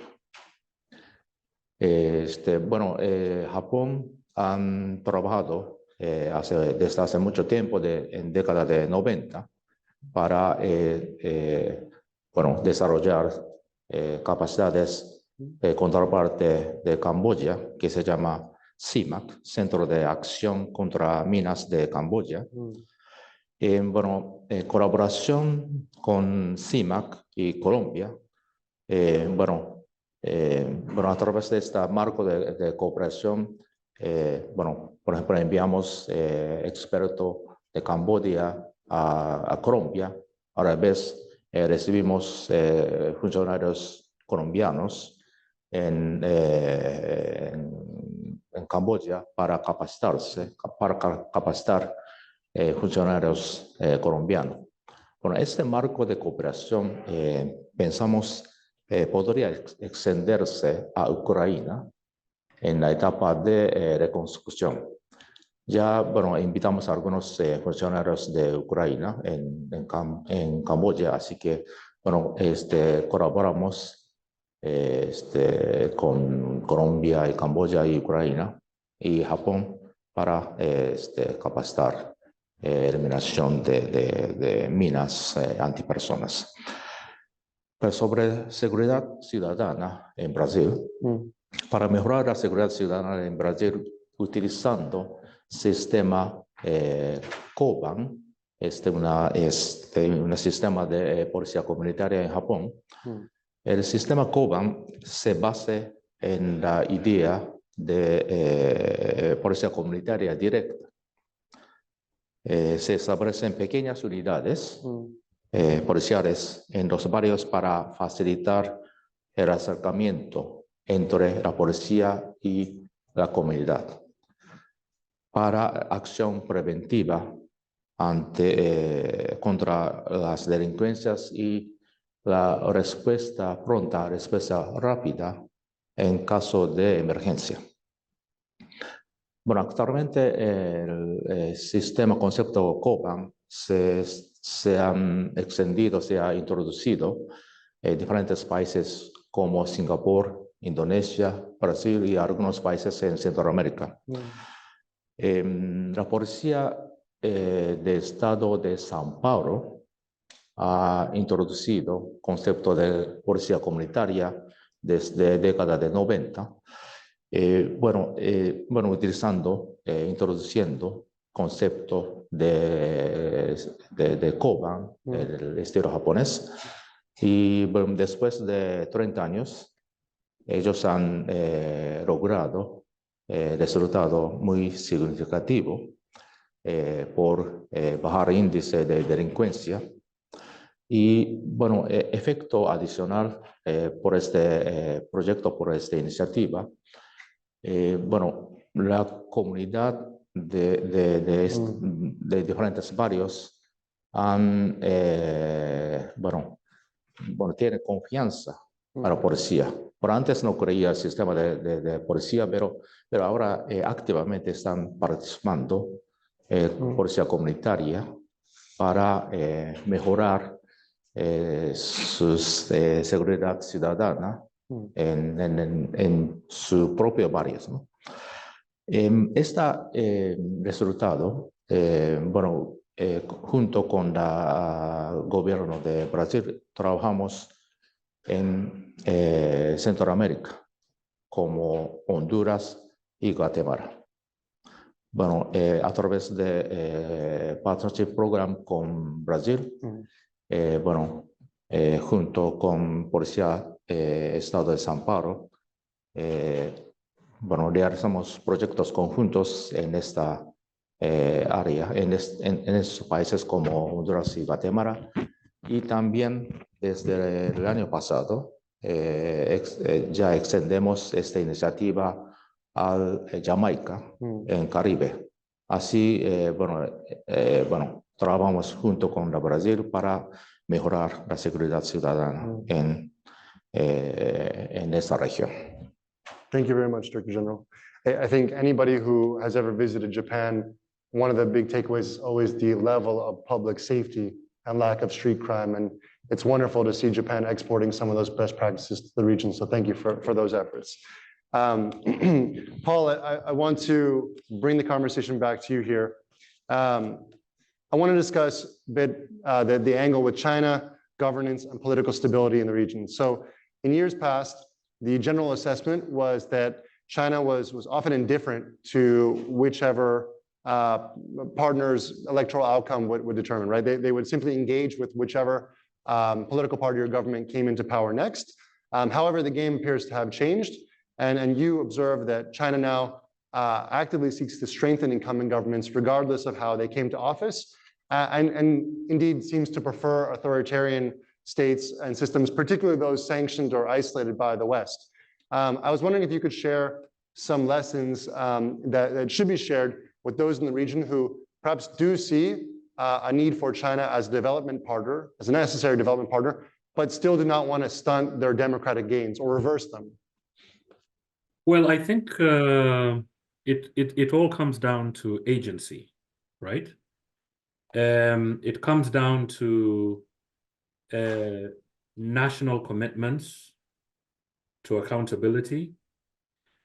Japón han trabajado desde hace mucho tiempo, en década de 90, para desarrollar capacidades de contraparte de Camboya, que se llama CIMAC, Centro de Acción contra Minas de Camboya. En colaboración con CIMAC y Colombia, a través de este marco de cooperación, por ejemplo, enviamos expertos de Camboya a Colombia. A la vez, recibimos funcionarios colombianos en Camboya para capacitar funcionarios colombianos. Bueno, este marco de cooperación pensamos podría extenderse a Ucrania en la etapa de reconstrucción. Ya, invitamos a algunos funcionarios de Ucrania en Camboya, así que, colaboramos con Colombia y Camboya y Ucrania y Japón para capacitar eliminación de minas antipersonas. Pero sobre seguridad ciudadana en Brasil, para mejorar la seguridad ciudadana en Brasil, utilizando sistema COBAN, un sistema de policía comunitaria en Japón. El sistema COBAN se basa en la idea de policía comunitaria directa. Se establecen pequeñas unidades policiales en los barrios para facilitar el acercamiento entre la policía y la comunidad, para acción preventiva contra las delincuencias y la respuesta pronta, respuesta rápida en caso de emergencia. Bueno, actualmente el sistema concepto COBAN se han extendido, se ha introducido en diferentes países como Singapur, Indonesia, Brasil y algunos países en Centroamérica. La policía del estado de São Paulo ha introducido el concepto de policía comunitaria desde la década de 90 introduciendo concepto de Koban, el estilo japonés. Y bueno, después de 30 años, ellos han logrado resultado muy significativo por bajar índice de delincuencia. Y bueno, efecto adicional por este proyecto, por esta iniciativa, bueno, la comunidad de diferentes barrios han, bueno, tiene confianza a la policía. Por antes no creía el sistema de policía, pero ahora activamente están participando policía comunitaria para mejorar su seguridad ciudadana en su propio barrio, ¿no? Este resultado, bueno, junto con el gobierno de Brasil, trabajamos en Centroamérica, como Honduras y Guatemala. Bueno, a través de Partnership Program con Brasil, bueno, junto con Policía Estado de San Paulo, bueno, realizamos proyectos conjuntos en esta área, en estos países como Honduras y Guatemala. Y también desde el año pasado ya extendemos esta iniciativa a Jamaica, en Caribe. Así, bueno, trabajamos junto con Brasil para mejorar la seguridad ciudadana en esta región. Thank you very much, Director General. I think anybody who has ever visited Japan, one of the big takeaways is always the level of public safety and lack of street crime. And it's wonderful to see Japan exporting some of those best practices to the region. So thank you for those efforts. Paul, I want to bring the conversation back to you here. I want to discuss a bit the angle with China, governance, and political stability in the region. So in years past, the general assessment was that China was often indifferent to whichever partner's electoral outcome would determine, right? They would simply engage with whichever political party or government came into power next. However, the game appears to have changed, and you observe that China now actively seeks to strengthen incumbent governments regardless of how they came to office, and indeed seems to prefer authoritarian states and systems, particularly those sanctioned or isolated by the West. I was wondering if you could share some lessons that should be shared with those in the region who perhaps do see a need for China as a development partner, as a necessary development partner, but still do not want to stunt their democratic gains or reverse them. Well, I think it all comes down to agency, right? It comes down to national commitments to accountability,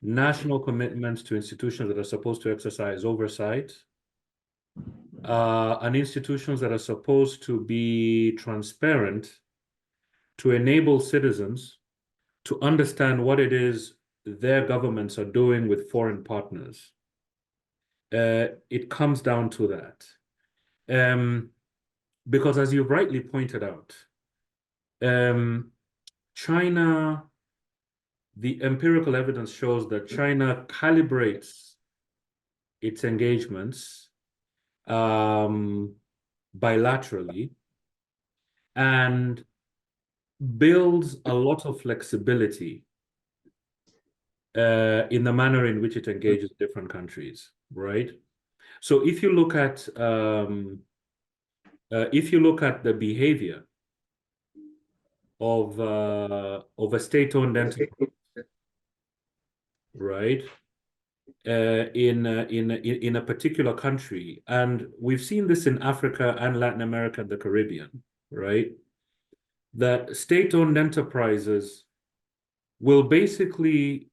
national commitments to institutions that are supposed to exercise oversight, and institutions that are supposed to be transparent to enable citizens to understand what it is their governments are doing with foreign partners. It comes down to that. Because as you rightly pointed out, China, the empirical evidence shows that China calibrates its engagements bilaterally and builds a lot of flexibility in the manner in which it engages different countries, right? So if you look at the behavior of a state-owned enterprise, right, in a particular country, and we've seen this in Africa and Latin America and the Caribbean, right, that state-owned enterprises will basically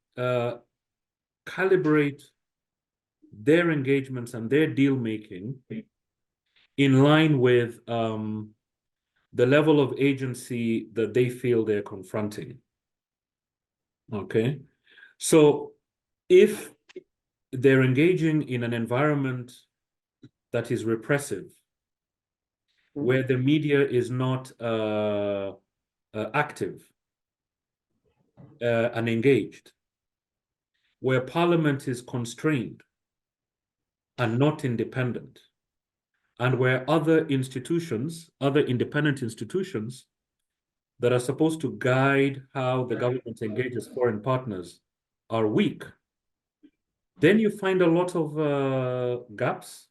calibrate their engagements and their deal making in line with the level of agency that they feel they're confronting. Okay, so if they're engaging in an environment that is repressive, where the media is not active and engaged, where parliament is constrained and not independent, and where other institutions, other independent institutions that are supposed to guide how the government engages foreign partners are weak, then you find a lot of gaps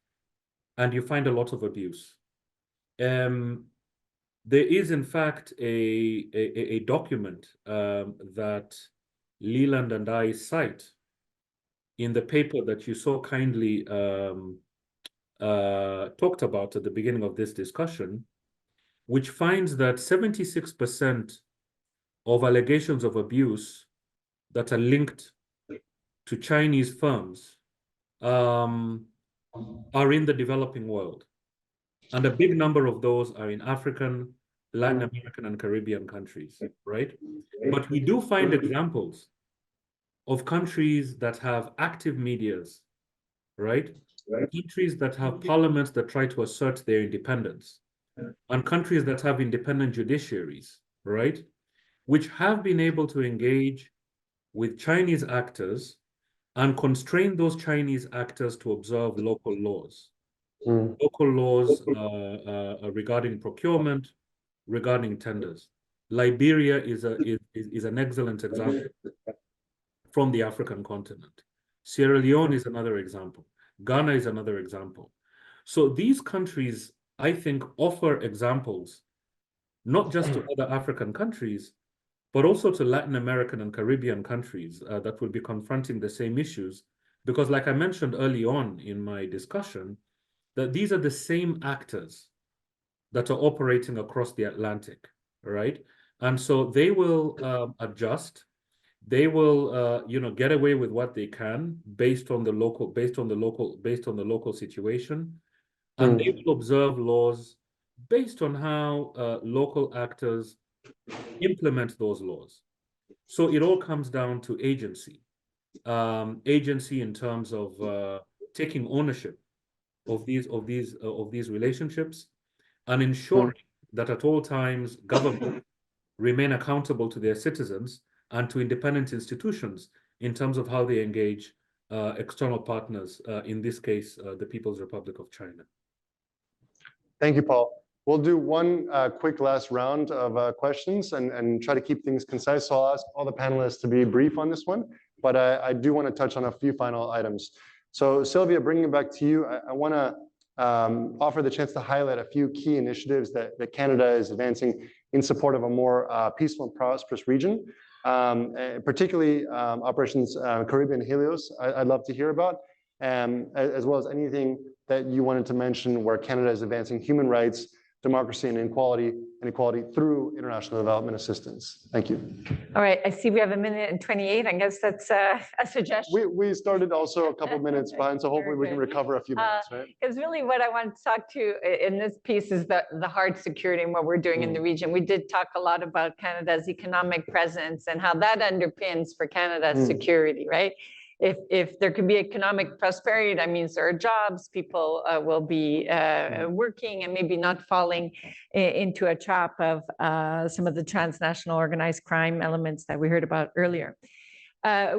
and you find a lot of abuse. There is, in fact, a document that Leland and I cite in the paper that you so kindly talked about at the beginning of this discussion, which finds that 76% of allegations of abuse that are linked to Chinese firms are in the developing world. And a big number of those are in African, Latin American, and Caribbean countries, right? But we do find examples of countries that have active medias, right? Countries that have parliaments that try to assert their independence, and countries that have independent judiciaries, right? Which have been able to engage with Chinese actors and constrain those Chinese actors to observe local laws. Local laws regarding procurement, regarding tenders. Liberia is an excellent example from the African continent. Sierra Leone is another example. Ghana is another example. So these countries, I think, offer examples, not just to other African countries, but also to Latin American and Caribbean countries that will be confronting the same issues. Because like I mentioned early on in my discussion, that these are the same actors that are operating across the Atlantic, right? And so they will adjust. They will, get away with what they can based on the local situation, and they will observe laws based on how local actors implement those laws. So it all comes down to agency, agency in terms of taking ownership of these relationships and ensuring that at all times government remain accountable to their citizens and to independent institutions in terms of how they engage external partners, in this case, the People's Republic of China. Thank you, Paul. We'll do one quick last round of questions and try to keep things concise. So I'll ask all the panelists to be brief on this one, but I do want to touch on a few final items. So Sylvia, bringing it back to you, I want to offer the chance to highlight a few key initiatives that Canada is advancing in support of a more peaceful and prosperous region, particularly operations Caribbean Helios, I'd love to hear about, as well as anything that you wanted to mention where Canada is advancing human rights, democracy, and equality through international development assistance. Thank you. All right, I see we have 1:28. I guess that's a suggestion. We started also a couple minutes behind, so hopefully we can recover a few minutes, right? Because really what I want to talk to in this piece is the hard security and what we're doing in the region. We did talk a lot about Canada's economic presence and how that underpins for Canada's security, right? If there could be economic prosperity, that means there are jobs, people will be working and maybe not falling into a trap of some of the transnational organized crime elements that we heard about earlier.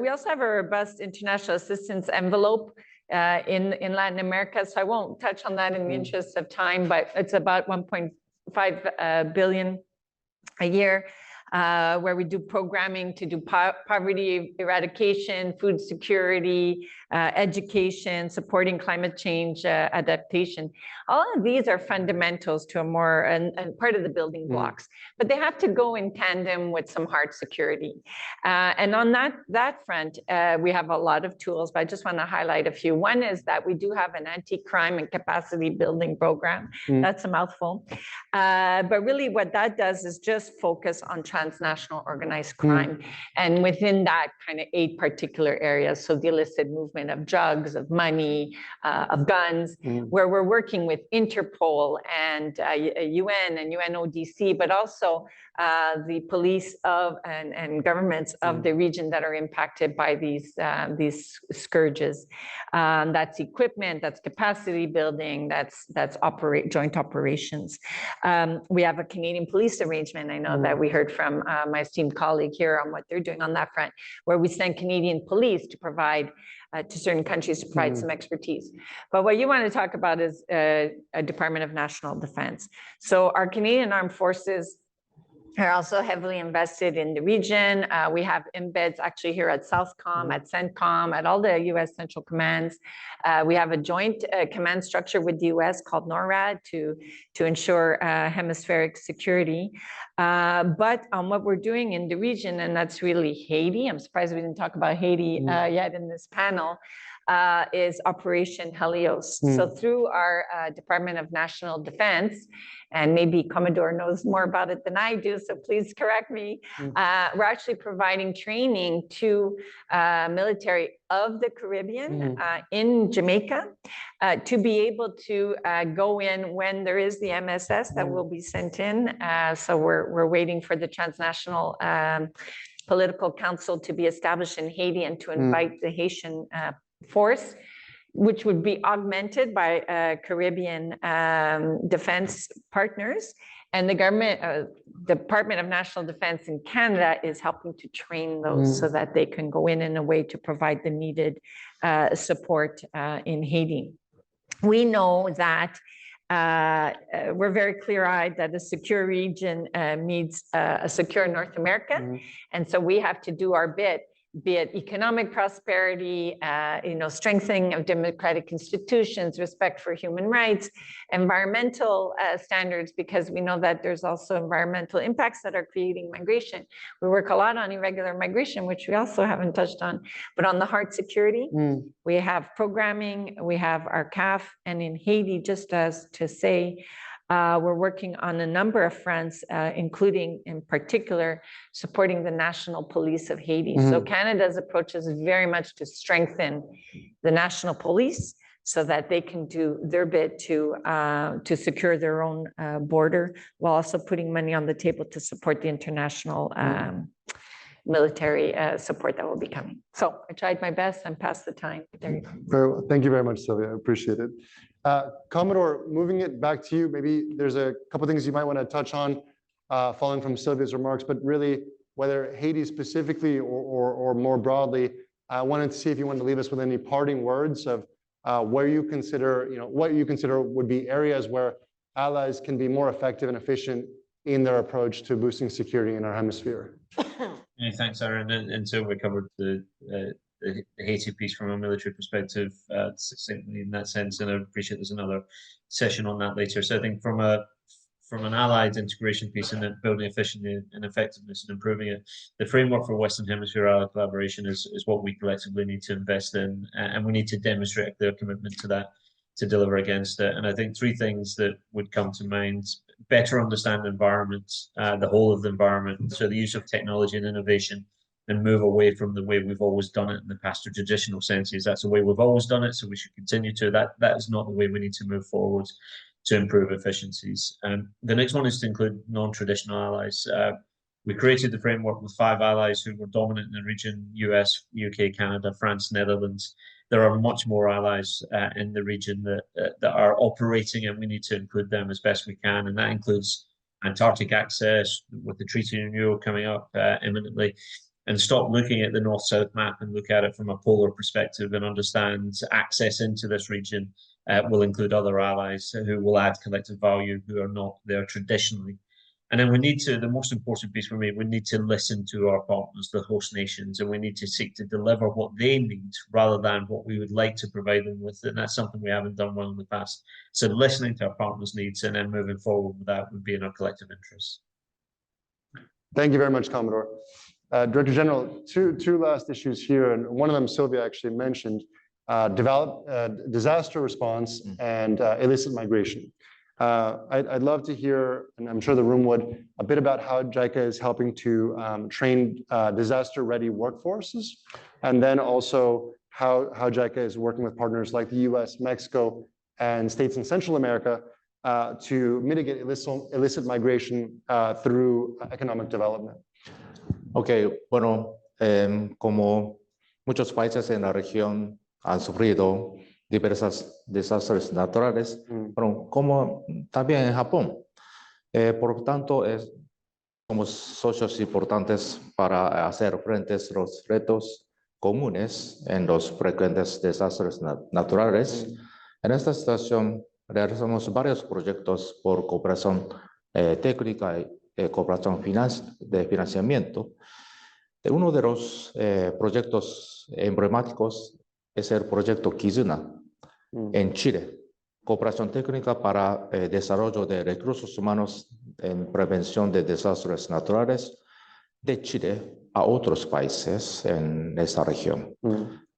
We also have a robust international assistance envelope in Latin America, so I won't touch on that in the interest of time, but it's about 1.5 billion a year. Where we do programming to do poverty eradication, food security, education, supporting climate change adaptation. All of these are fundamentals to a more, and part of the building blocks, but they have to go in tandem with some hard security. And on that front, we have a lot of tools, but I just want to highlight a few. One is that we do have an anti-crime and capacity building program. That's a mouthful. But really what that does is just focus on transnational organized crime. And within that, kind of 8 particular areas. So the illicit movement of drugs, of money, of guns, where we're working with Interpol and UN and UNODC, but also the police of and governments of the region that are impacted by these scourges. That's equipment, that's capacity building, that's joint operations. We have a Canadian police arrangement. I know that we heard from my esteemed colleague here on what they're doing on that front, where we send Canadian police to provide to certain countries to provide some expertise. But what you want to talk about is a Department of National Defense. So our Canadian Armed Forces are also heavily invested in the region. We have embeds actually here at Southcom, at CENTCOM, at all the US Central Commands. We have a joint command structure with the US called NORAD to ensure hemispheric security. But what we're doing in the region, and that's really Haiti, I'm surprised we didn't talk about Haiti yet in this panel, is Operation Helios. So through our Department of National Defense, and maybe Commodore knows more about it than I do, so please correct me, we're actually providing training to military of the Caribbean in Jamaica to be able to go in when there is the MSS that will be sent in. So we're waiting for the transnational political council to be established in Haiti and to invite the Haitian force, which would be augmented by Caribbean defense partners. And the government, Department of National Defense in Canada is helping to train those so that they can go in a way to provide the needed support in Haiti. We know that we're very clear-eyed that a secure region needs a secure North America. And so we have to do our bit, be it economic prosperity, strengthening of democratic institutions, respect for human rights, environmental standards, because we know that there's also environmental impacts that are creating migration. We work a lot on irregular migration, which we also haven't touched on, but on the hard security, we have programming, we have our CAF, and in Haiti, just as to say, we're working on a number of fronts, including in particular, supporting the National Police of Haiti. So Canada's approach is very much to strengthen the National Police so that they can do their bit to secure their own border, while also putting money on the table to support the international military support that will be coming. So I tried my best and passed the time. There you go. Very well. Thank you very much, Sylvia. I appreciate it. Commodore, moving it back to you, maybe there's a couple of things you might want to touch on following from Sylvia's remarks, but really whether Haiti specifically or more broadly, I wanted to see if you wanted to leave us with any parting words of where you consider, what you consider would be areas where allies can be more effective and efficient in their approach to boosting security in our hemisphere. Yeah, thanks, Aaron. And so we covered the Haiti piece from a military perspective succinctly in that sense, and I appreciate there's another session on that later. So I think from an allied integration piece and building efficiency and effectiveness and improving it, the framework for Western Hemisphere allied collaboration is what we collectively need to invest in, and we need to demonstrate a clear commitment to that to deliver against it. And I think three things that would come to mind: better understand the environment, the whole of the environment, so the use of technology and innovation, and move away from the way we've always done it in the past, or traditional senses. That's the way we've always done it, so we should continue to. That is not the way we need to move forward to improve efficiencies. The next one is to include non-traditional allies. We created the framework with 5 allies who were dominant in the region: US, UK, Canada, France, Netherlands. There are much more allies in the region that are operating, and we need to include them as best we can. And that includes Antarctic access, with the treaty renewal coming up imminently, and stop looking at the north-south map and look at it from a polar perspective and understand access into this region will include other allies who will add collective value, who are not there traditionally. And then we need to, the most important piece for me, we need to listen to our partners, the host nations, and we need to seek to deliver what they need rather than what we would like to provide them with. And that's something we haven't done well in the past. So listening to our partners' needs and then moving forward with that would be in our collective interest. Thank you very much, Commodore. Director General, two last issues here, and one of them Sylvia actually mentioned, disaster response and illicit migration. I'd love to hear, and I'm sure the room would, a bit about how JICA is helping to train disaster-ready workforces, and then also how JICA is working with partners like the US, Mexico, and states in Central America to mitigate illicit migration through economic development? Ok, bueno, como muchos países en la región han sufrido diversos desastres naturales, bueno, como también en Japón. Por lo tanto, somos socios importantes para hacer frente a los retos comunes en los frecuentes desastres naturales. En esta situación, realizamos varios proyectos por cooperación técnica y cooperación de financiamiento. Uno de los proyectos emblemáticos es el proyecto Kizuna en Chile, cooperación técnica para desarrollo de recursos humanos en prevención de desastres naturales de Chile a otros países en esta región.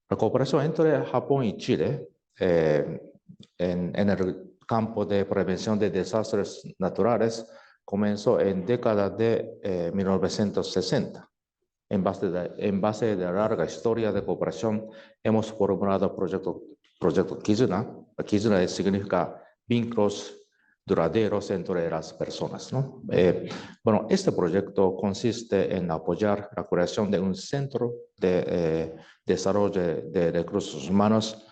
La cooperación entre Japón y Chile en el campo de prevención de desastres naturales comenzó en década de 1960. En base de la larga historia de cooperación, hemos formulado el proyecto Kizuna. Kizuna significa vínculos duraderos entre las personas, ¿no? Bueno, este proyecto consiste en apoyar la creación de un centro de desarrollo de recursos humanos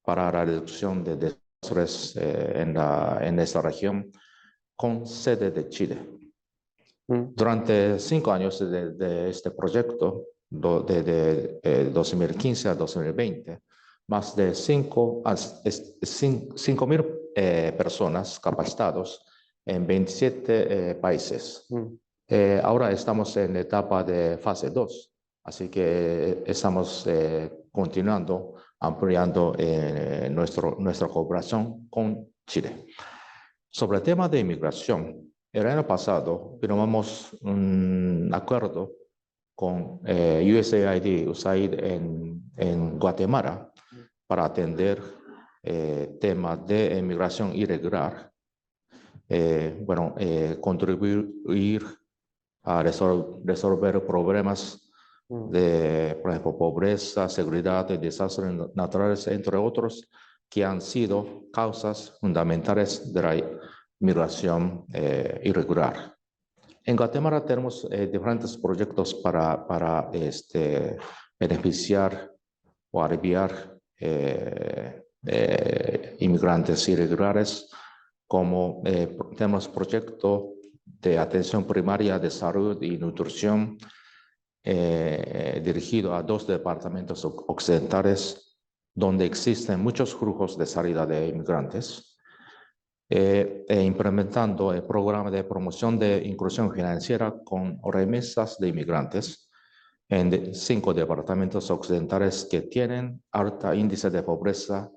para la reducción de desastres en esta región, con sede de Chile. Durante 5 años de este proyecto, de 2015 a 2020, más de 5.000 personas capacitados en 27 países. Ahora estamos en la etapa de fase 2, así que estamos continuando, ampliando nuestra cooperación con Chile. Sobre el tema de inmigración, el año pasado firmamos un acuerdo con USAID en Guatemala para atender temas de inmigración irregular. Contribuir a resolver problemas de, por ejemplo, pobreza, seguridad y desastres naturales, entre otros, que han sido causas fundamentales de la migración irregular. En Guatemala tenemos diferentes proyectos para beneficiar o aliviar inmigrantes irregulares, como tenemos proyecto de atención primaria de salud y nutrición dirigido a 2 departamentos occidentales donde existen muchos flujos de salida de inmigrantes. Implementando el programa de promoción de inclusión financiera con remesas de inmigrantes en 5 departamentos occidentales que tienen alto índice de pobreza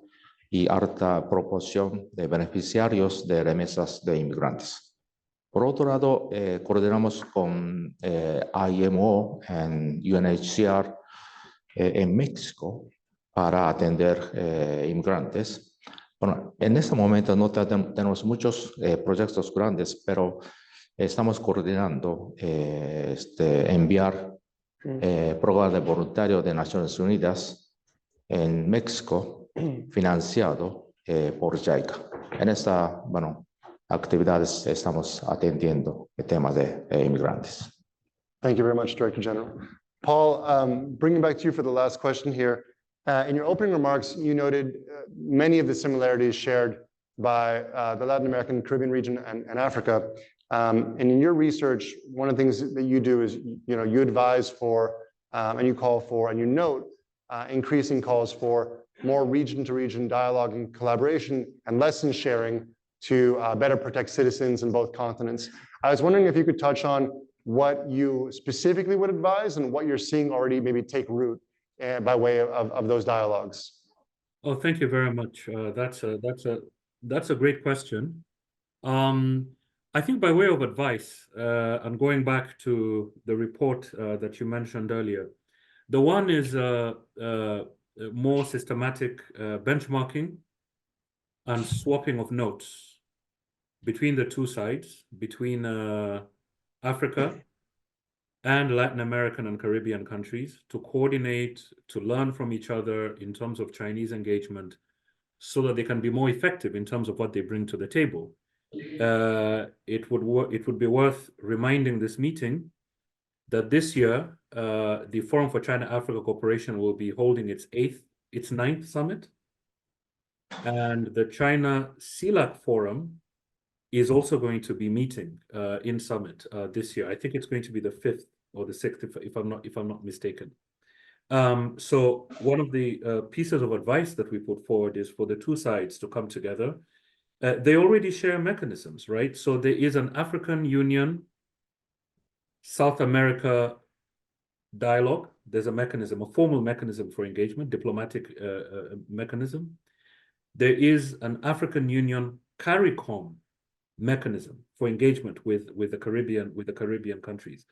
y alta proporción de beneficiarios de remesas de inmigrantes. Por otro lado, coordinamos con IMO y UNHCR en México para atender inmigrantes. Bueno, en este momento no tenemos muchos proyectos grandes, pero estamos coordinando enviar programa de voluntario de Naciones Unidas en México, financiado por JICA. En esta, actividades estamos atendiendo el tema de inmigrantes. Thank you very much, Director General. Paul, bringing back to you for the last question here. In your opening remarks, you noted many of the similarities shared by the Latin American, Caribbean region and Africa. And in your research, one of the things that you do is, you advise for and you call for, and you note increasing calls for more region-to-region dialogue and collaboration and lesson sharing to better protect citizens in both continents. I was wondering if you could touch on what you specifically would advise and what you're seeing already maybe take root by way of those dialogues. Oh, thank you very much. That's a great question. I think by way of advice, and going back to the report that you mentioned earlier, the one is more systematic benchmarking and swapping of notes between the 2 sides, between Africa and Latin American and Caribbean countries, to coordinate, to learn from each other in terms of Chinese engagement, so that they can be more effective in terms of what they bring to the table. it would be worth reminding this meeting that this year, the Forum for China-Africa Cooperation will be holding its ninth summit. And the China CELAC Forum is also going to be meeting in summit this year. I think it's going to be the 5th or the 6th, if I'm not mistaken. So one of the pieces of advice that we put forward is for the two sides to come together. They already share mechanisms, right? So there is an African Union, South America dialogue. There's a mechanism, a formal mechanism for engagement, diplomatic mechanism. There is an African Union CARICOM mechanism for engagement with the Caribbean countries.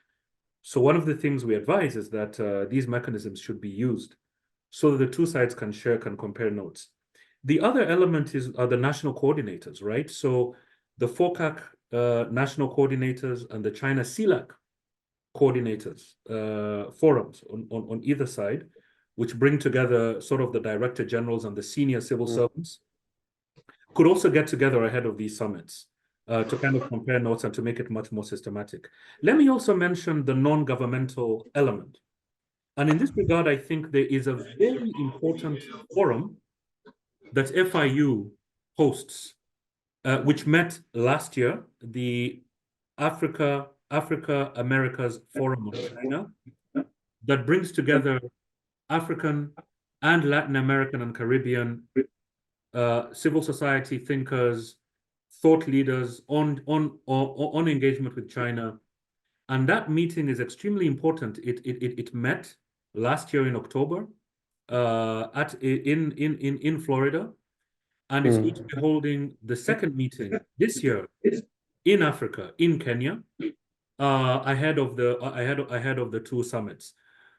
So one of the things we advise is that these mechanisms should be used so that the two sides can compare notes. The other element are the national coordinators, right? So the FOCAC national coordinators and the China CELAC coordinators, forums on either side, which bring together sort of the director generals and the senior civil servants, could also get together ahead of these summits to kind of compare notes and to make it much more systematic. Let me also mention the non-governmental element. And in this regard, I think there is a very important forum that FIU hosts, which met last year, the Africa Americas Forum on China, that brings together African and Latin American and Caribbean civil society thinkers, thought leaders on engagement with China. And that meeting is extremely important. It met last year in October in Florida, and it's going to be holding the second meeting this year in Africa, in Kenya, ahead of the two summits.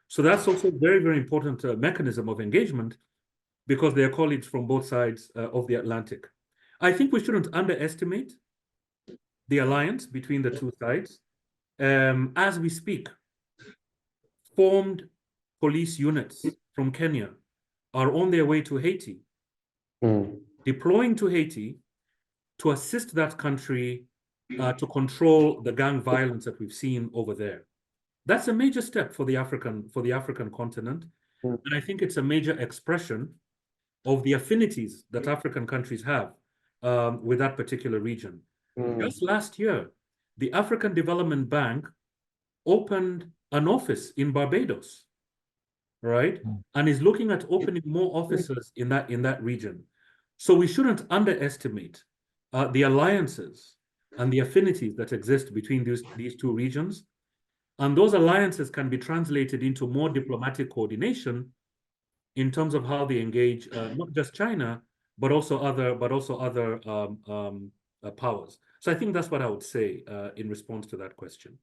So that's also a very, very important mechanism of engagement, because they are colleagues from both sides of the Atlantic. I think we shouldn't underestimate the alliance between the two sides. As we speak, formed police units from Kenya are on their way to Haiti, deploying to Haiti to assist that country to control the gang violence that we've seen over there. That's a major step for the African continent, and I think it's a major expression of the affinities that African countries have with that particular region. Just last year, the African Development Bank opened an office in Barbados, right? And is looking at opening more offices in that region. So we shouldn't underestimate the alliances and the affinities that exist between these two regions. And those alliances can be translated into more diplomatic coordination in terms of how they engage not just China, but also other powers. So I think that's what I would say in response to that question.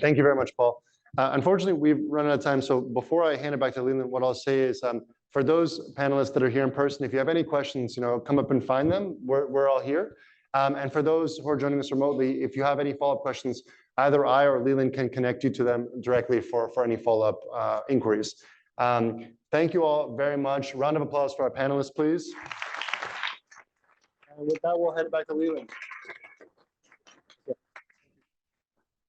Thank you very much, Paul. Unfortunately, we've run out of time. So before I hand it back to Leland, what I'll say is for those panelists that are here in person, if you have any questions, come up and find them. We're all here. And for those who are joining us remotely, if you have any follow-up questions, either I or Leland can connect you to them directly for any follow-up inquiries. Thank you all very much. Round of applause for our panelists, please. And with that, we'll head back to Leland.